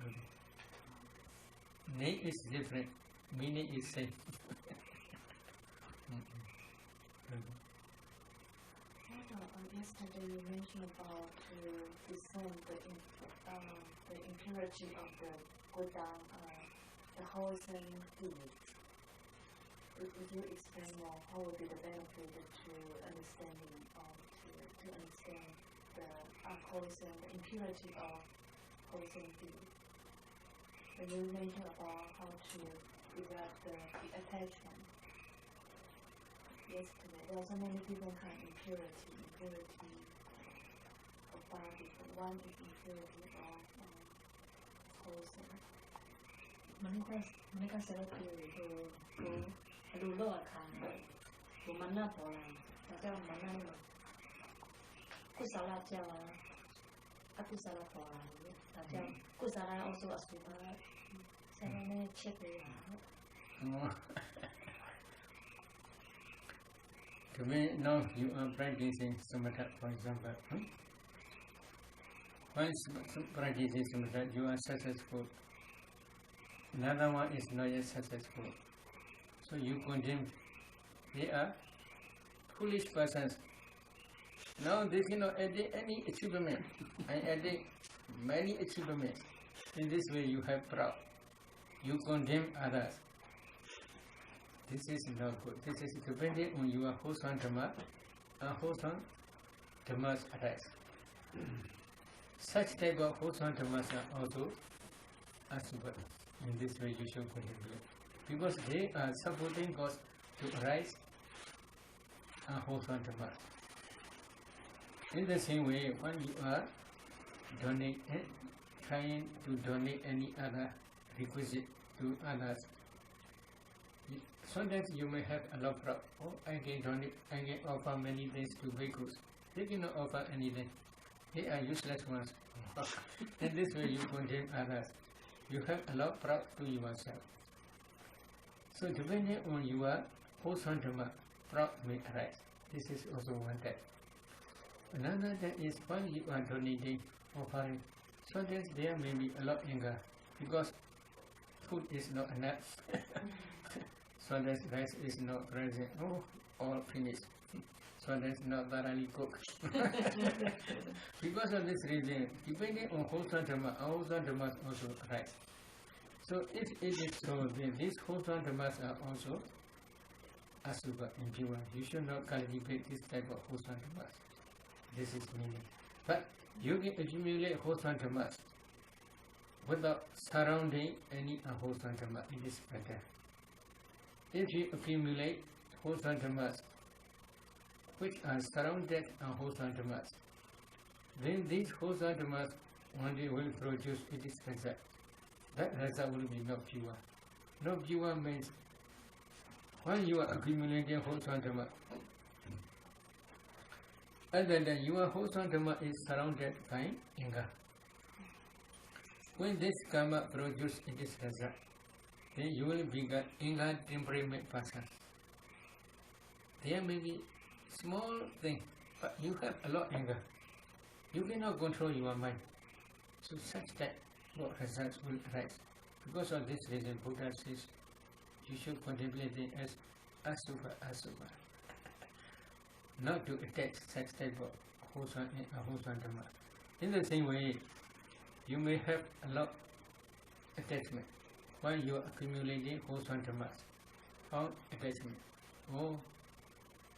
A: Name is different. Meaning is same.
D: Yesterday you mentioned about to discern the impurity of the Buddha, the wholesome deeds. Would you explain more how would be the benefit to understanding to understand the unwholesome, the impurity of wholesome deeds? When you mentioned about how to develop the attachment. Yesterday, there are so many different kinds of impurity of body, but one is impurity of wholesome.
E: มันก็เสร็จแล้วดูโลกทางดูมันน่าพอแล้วแต่เจ้ามันน่ากุศลเจ้าอกุศลพอแล้วแต่เจ้ากุศล also อสุภะใช่ไหมเนี่ยเช็คเลย
A: Now you are practicing samatha, for example. Once practicing samatha, you are successful. Another one is not yet successful. So you condemn. They are foolish persons. Now they cannot attain any achievement. I attain many achievements. In this way you have proud. You condemn others. This is not good. This is dependent on your wholesome dhamma, wholesome dhammas arise. Such type of wholesome dhammas are also asubha. In this way you should contribute. Because they are supporting cause to arise unwholesome dhamma. In the same way, when you are trying to donate any other requisite to others, sometimes you may have a lot of problem. Oh, I can offer many things to bhikkhus. They cannot offer anything. They are useless ones. In this way you condemn others. You have a lot of pride to yourself. So depending on your wholesome dhamma, pride may arise. This is also one type. Another type is when you are donating, offering, sometimes there may be a lot of anger because food is not enough. Sometimes rice is not present. Oh, all finished. Sometimes not thoroughly cooked. Because of this reason, depending on wholesome dhamma, unwholesome dhammas also arise. So if it is so, then these wholesome dhammas are also asubha, impure. You should not cultivate this type of wholesome dhammas. This is meaning. But you can accumulate wholesome dhammas without surrounding any unwholesome dhamma. It is better. If you accumulate wholesome dhammas which are surrounded unwholesome dhammas, then these wholesome dhammas one day will produce its result. That result will be not pure. Not pure means when you are accumulating wholesome dhamma, other than your wholesome dhamma is surrounded by anger. When this karma produces its result, then you will become anger temperament person. There may be small thing, but you have a lot of anger. You cannot control your mind. So such that what results will arise. Because of this reason, Buddha says you should contemplate it as asubha. Not to attach such type of wholesome and unwholesome dhamma. In the same way, you may have a lot of attachment while you are accumulating wholesome dhammas. How attachment? Oh,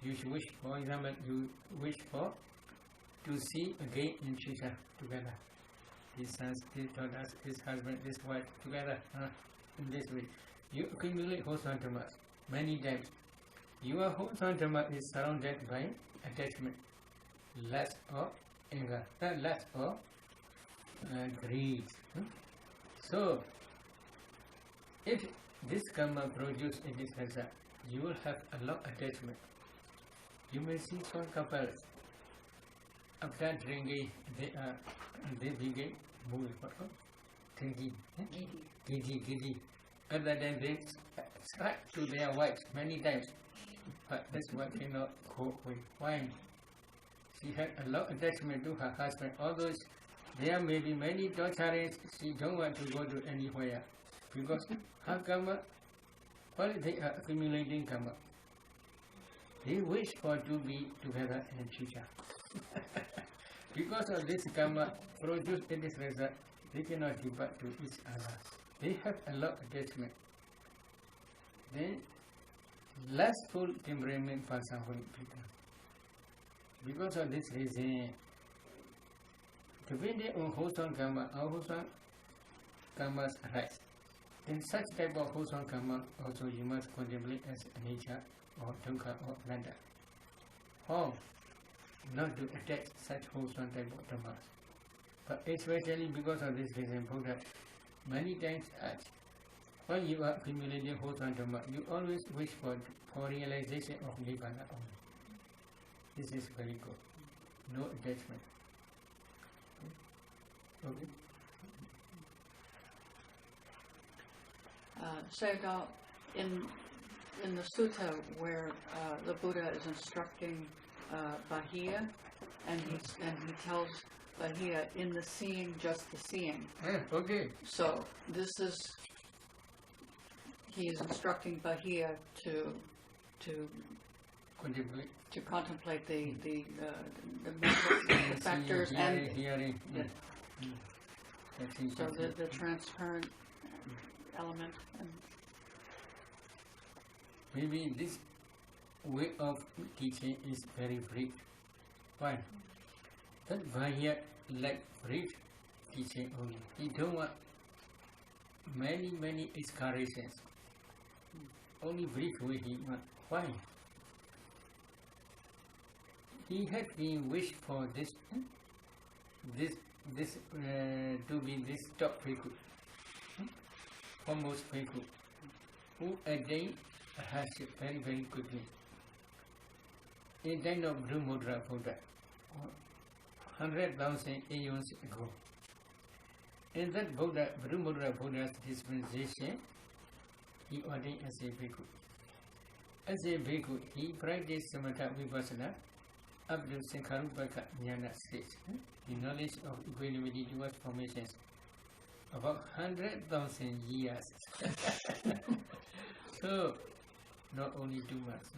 A: you should wish, for example, you wish for to see again in future together. His sons, his daughters, his husband, his wife together. In this way, you accumulate wholesome dhammas many times. Your wholesome dhamma is surrounded by attachment, lust or anger, lust or greed. So, if this karma produces in this result, you will have a lot of attachment. You may see some couples, after drinking, they begin moving, giddy. Other than they strike to their wives many times, but this wife cannot cope with. Why? She had a lot of attachment to her husband. Although there may be many daughters, she don't want to go to anywhere because her karma, while they are accumulating karma, they wish for to be together in future. Because of this karma produced in this result, they cannot depart to each other. They have a lot of attachment. Then lustful temperament person will become. Because of this reason, depending on wholesome karma, unwholesome karmas arise. In such type of wholesome karma, also you must contemplate as nature or dukkha or anatta. How not to attach such wholesome type of dhammas. But especially because of this reason, Buddha many times asked, when you are accumulating wholesome dhamma, you always wish for realization of nibbana only. This is very good. No attachment. Okay.
F: Sayadaw, in the sutta where the Buddha is instructing Bahiya, and he tells Bahiya, in the seeing, just the seeing.
A: Okay.
F: So this is, he is instructing Bahiya to contemplate the mental factors and
A: hearing.
F: so the transparent element. And
A: maybe this way of teaching is very brief. Why? That Bahiya like brief teaching only. He don't want many excursions. Only brief way he want. Why? he had been wished for this to be this top bhikkhu, foremost bhikkhu, who attained hardship very, very quickly. In the time of Venerable Buddha, 100,000 aeons ago. In that Venerable Buddha's dispensation, he ordained as a bhikkhu. As a bhikkhu, he practiced samatha vipassana up to Sankharupaka Jnana stage, the knowledge of equanimity towards formations, about 100,000 years. So, not only 2 months.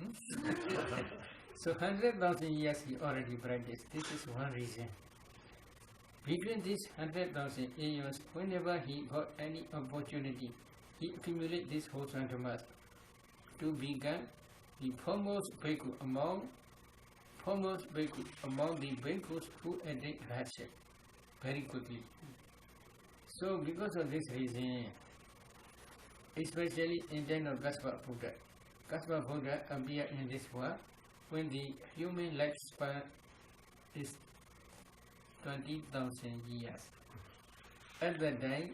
A: So 100,000 years he already practiced. This is one reason. Between these 100,000 years, whenever he got any opportunity, he accumulated this wholesome dhammas to become the foremost bhikkhu among the bhikkhus who attained hardship very quickly. So because of this reason, especially in the time of Kassapa Buddha appeared in this world when the human lifespan is 20,000 years. At that time,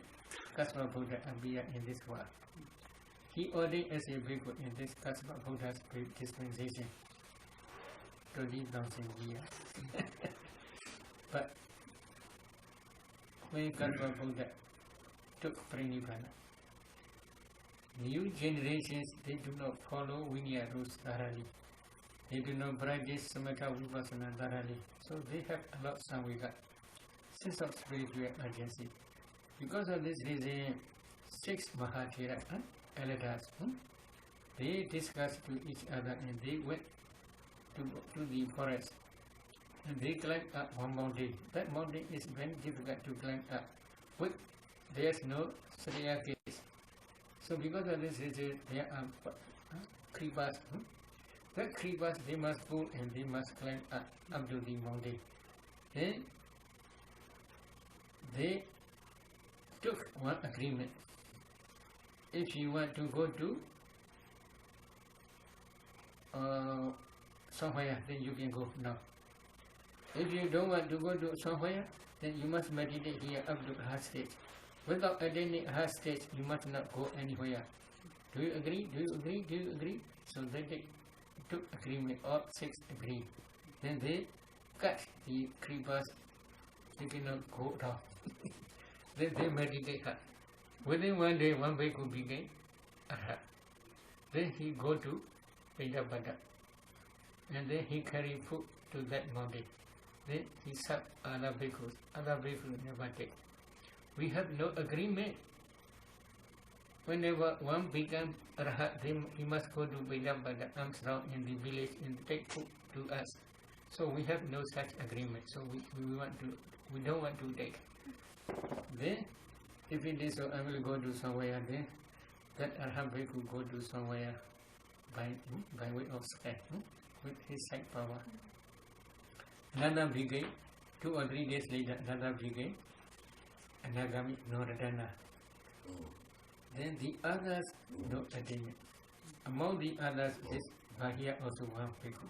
A: Kassapa Buddha appeared in this world. He ordained as a bhikkhu in this Kassapa Buddha's dispensation, 20,000 years. But when Kassapa Buddha took Pranibbana, new generations, they do not follow Vinaya rules thoroughly. They do not practice samatha vipassana thoroughly. So they have a lot of samvega, sense of spiritual urgency. Because of this reason, 6 Mahathera, elders, they discussed to each other and they went to the forest. And they climbed up one mountain. That mountain is very difficult to climb up. There's no staircase. So because of this reason, there are creepers. That creepers they must pull and they must climb up to the mountain. Then they took one agreement. If you want to go to somewhere, then you can go now. If you don't want to go to somewhere, then you must meditate here up to hard stage. Without attaining hard stage, you must not go anywhere. Do you agree? Do you agree? Do you agree? So they took agreement, all 6 agreed. Then they cut the creepers, they cannot go down. Then they meditate hard. Within one day, one bhikkhu became arhat. Then he go to Baddanta. And then he carry food to that mountain. Then he serve other bhikkhus. Other bhikkhus never take. We have no agreement. Whenever one becomes arhat, then he must go to Baddanta, arms round in the village and take food to us. So we have no such agreement. So we don't want to take. Then, if it is so, I will go to somewhere. Then that arhat bhikkhu go to somewhere by way of sky with his sight power. Another became 2 or 3 days later. Another became Anagami Noradana. Then the others no attainment. Among the others is Bahia also one bhikkhu.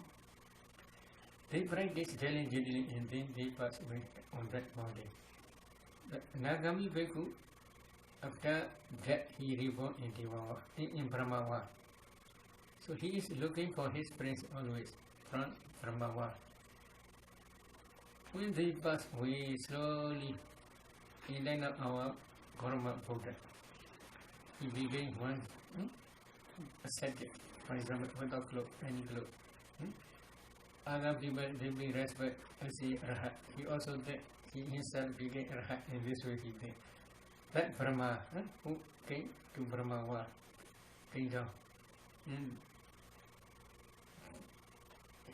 A: They practice diligently and then they pass away on that mountain. The Anagami bhikkhu, after that he reborn in Brahmawa. So he is looking for his prince always from Brahmawa. When they pass away slowly, he lined up our Gautama Buddha. He became one ascetic, for example, without clothes, any clothes. Other people, they be respect as a arhat. He also did, he himself became arhat, in this way he did. That Brahma, who came to Brahmawa, came down. And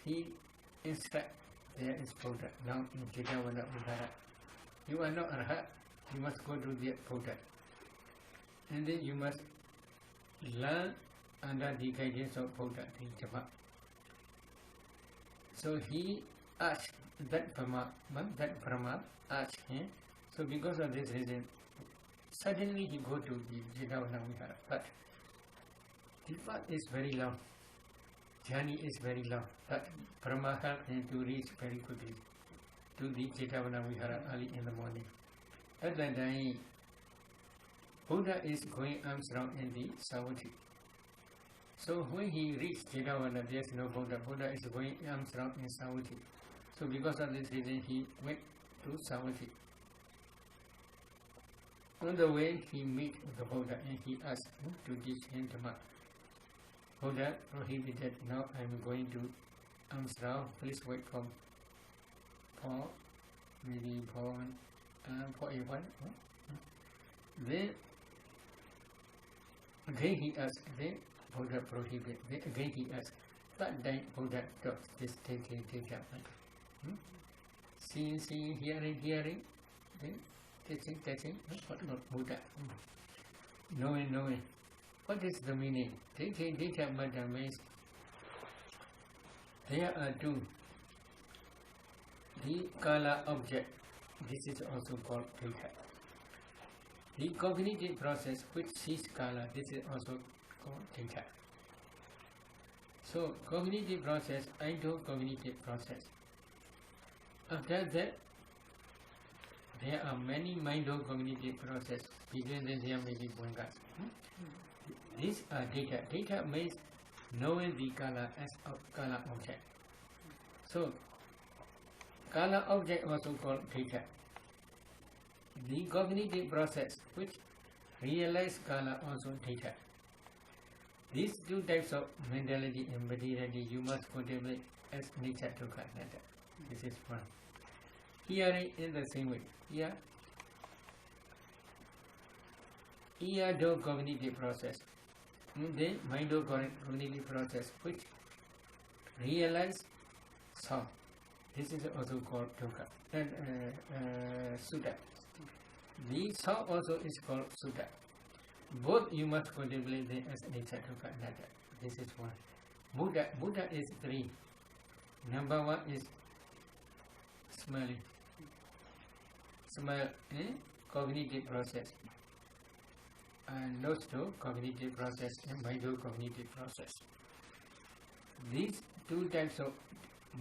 A: he instructed there is Buddha, now in Jidavana Udara. You are not arhat, you must go to the Buddha. And then you must learn under the guidance of Buddha, the Dhamma. So he asked that Brahma asked him. So because of this reason, suddenly he go to the Jidavana Vihara. But the path is very long. journey is very long, but Brahma helped him to reach very quickly to the Jetavana Vihara early in the morning. At that time, Buddha is going arms round in the Savatthi. So when he reached Jetavana, there is no Buddha. Buddha is going arms round in Savatthi. So because of this reason, he went to Savatthi. On the way, he met the Buddha and he asked to teach him Dhamma. Buddha prohibited, now I am going to Amsterdam, please wait for maybe for a while. Then again he asked, then Buddha prohibited, then again he asked, that day Buddha taught this taking. Seeing, hearing, then touching, what not Buddha? Knowing. What is the meaning? Metta means there are two. The kala object, this is also called data. The cognitive process which sees kala, this is also called data. So cognitive process, cognitive process. After that, there are many mind-cognitive processes. Between them there may be bhangas. These are data. Data means knowing the kala as a kala object. So, kala object also called data. The cognitive process which realize kala also data. These two types of mentality and materiality you must contemplate as nature to Anatta. This is one. Hearing in the same way. Ear do cognitive process. Then mind do cognitive process which realize sound. This is also called dukkha and sutta. The sound also is called sutta. Both you must contemplate them as nature dukkha anatta. This is one. Buddha is three. Number one is smelling. Smell, cognitive process. And nose to cognitive process and mind to cognitive process. These two types of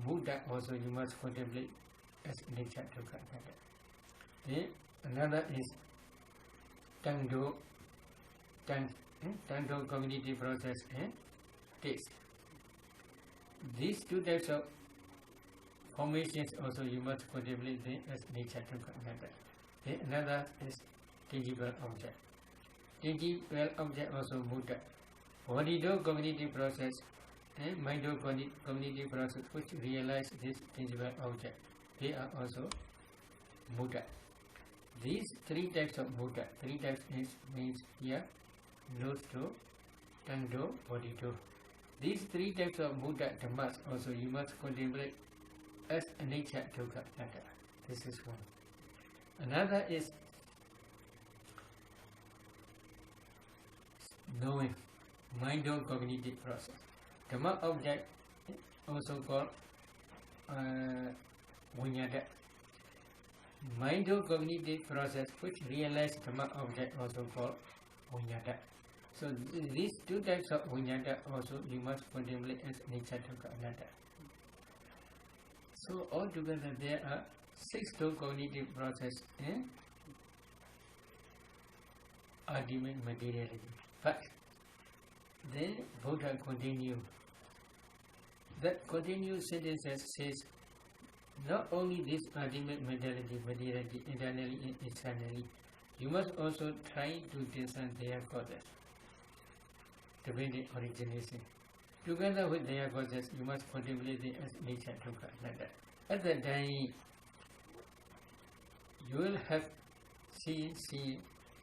A: Buddha also you must contemplate as nature dukkha anatta. Then another is tongue to cognitive process and taste. These two types of formations also you must contemplate them as nature dukkha anatta. Then another is tangible object. Tangible object also Buddha. Body do cognitive process and mind do cognitive process which realize this tangible object. They are also Buddha. These three types of Buddha, three types means ear, nose to, tongue to, body to. These three types of Buddha Dhammas also you must contemplate as a nature dukkha anatta. This is one. Another is knowing, mind or cognitive process. Dhamma object also called vinyada. Mind or cognitive process which realize Dhamma object also called vinyada. So these two types of vinyada also you must contemplate as nature dukkha anatta. So altogether there are 6 cognitive process and ultimate materiality. But then Buddha continue. That continued sentences says not only this ultimate materiality internally and externally, you must also try to discern their causes, dependent origination. Together with their causes, you must contemplate them as nature dukkha anatta. At that time, you will have seeing,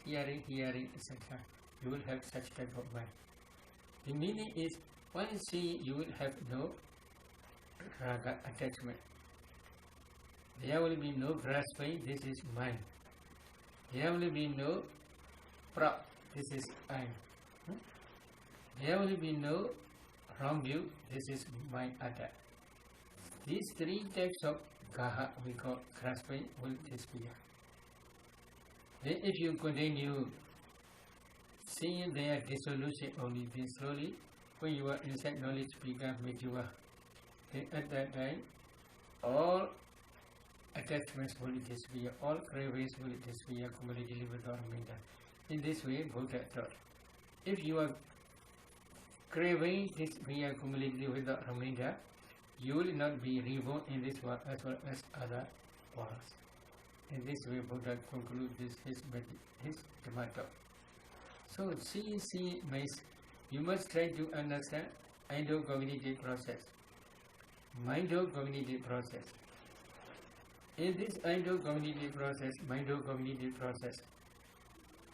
A: hearing, etc. You will have such type of mind. The meaning is, when seeing, you will have no raga attachment. There will be no grasping, this is mind. There will be no pra, this is I. There will be no wrong view, this is my atta. These three types of gaha we call grasping will disappear. Then if you continue seeing their dissolution only, then slowly when you are inside knowledge become mature, then at that time, all attachments will disappear, all cravings will disappear completely without remainder. In this way, Buddha taught. If you are craving disappear completely without remainder, you will not be reborn in this world as well as other worlds. In this way, Buddha concludes his Dhamma talk. So, see means you must try to understand endocognitive process, mindocognitive process. In this endocognitive process,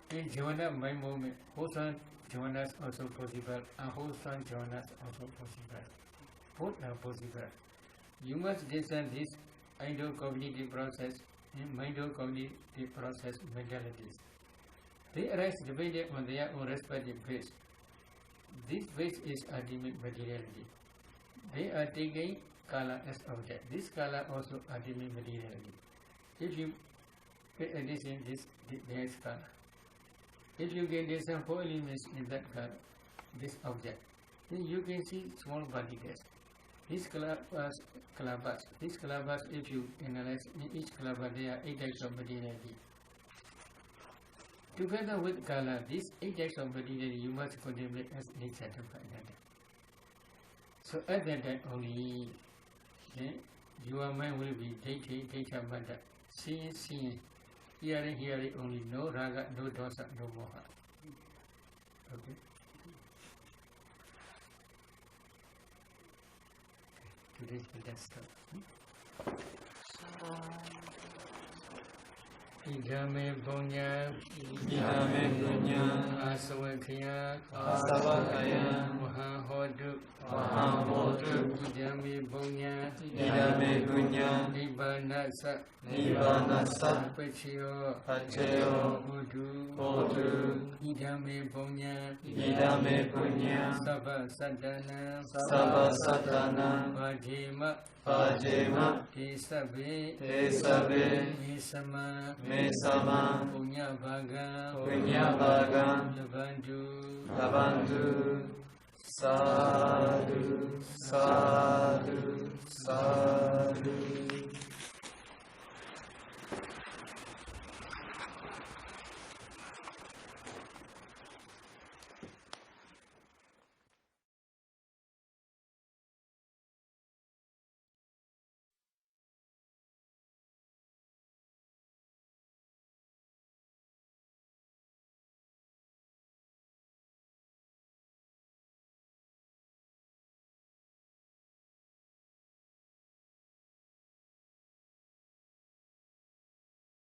A: in jhana mind movement, wholesome jhanas also possible, unwholesome jhanas also possible. Both are possible. You must discern this endocognitive process and mindocognitive process mentalities. They arise depending on their own respective base. This base is ultimate materiality. They are taking kala as object. This kala also ultimate materiality. If you pay attention, there is kala. If you can discern four elements in that kala, this object, then you can see small particles. These kalabas, if you analyze in each kalaba, there are 8 types of materiality. Together with kala, these 8 types of materiality you must contemplate as nature of Baddanta. So at that time only, then your mind will be data banda, seeing, hearing only, no raga, no dosa, no moha. Okay. Today's Buddha stop. Idame Bonya, Asawakaya, Mahahodu, Idame Bonya, Nibanasa, Pachio, Hodu, Idame Bonya, Sava Sadhana, Pajema, Tesabe, Mesama, Punya Bhaga, Labandu, Sadhu.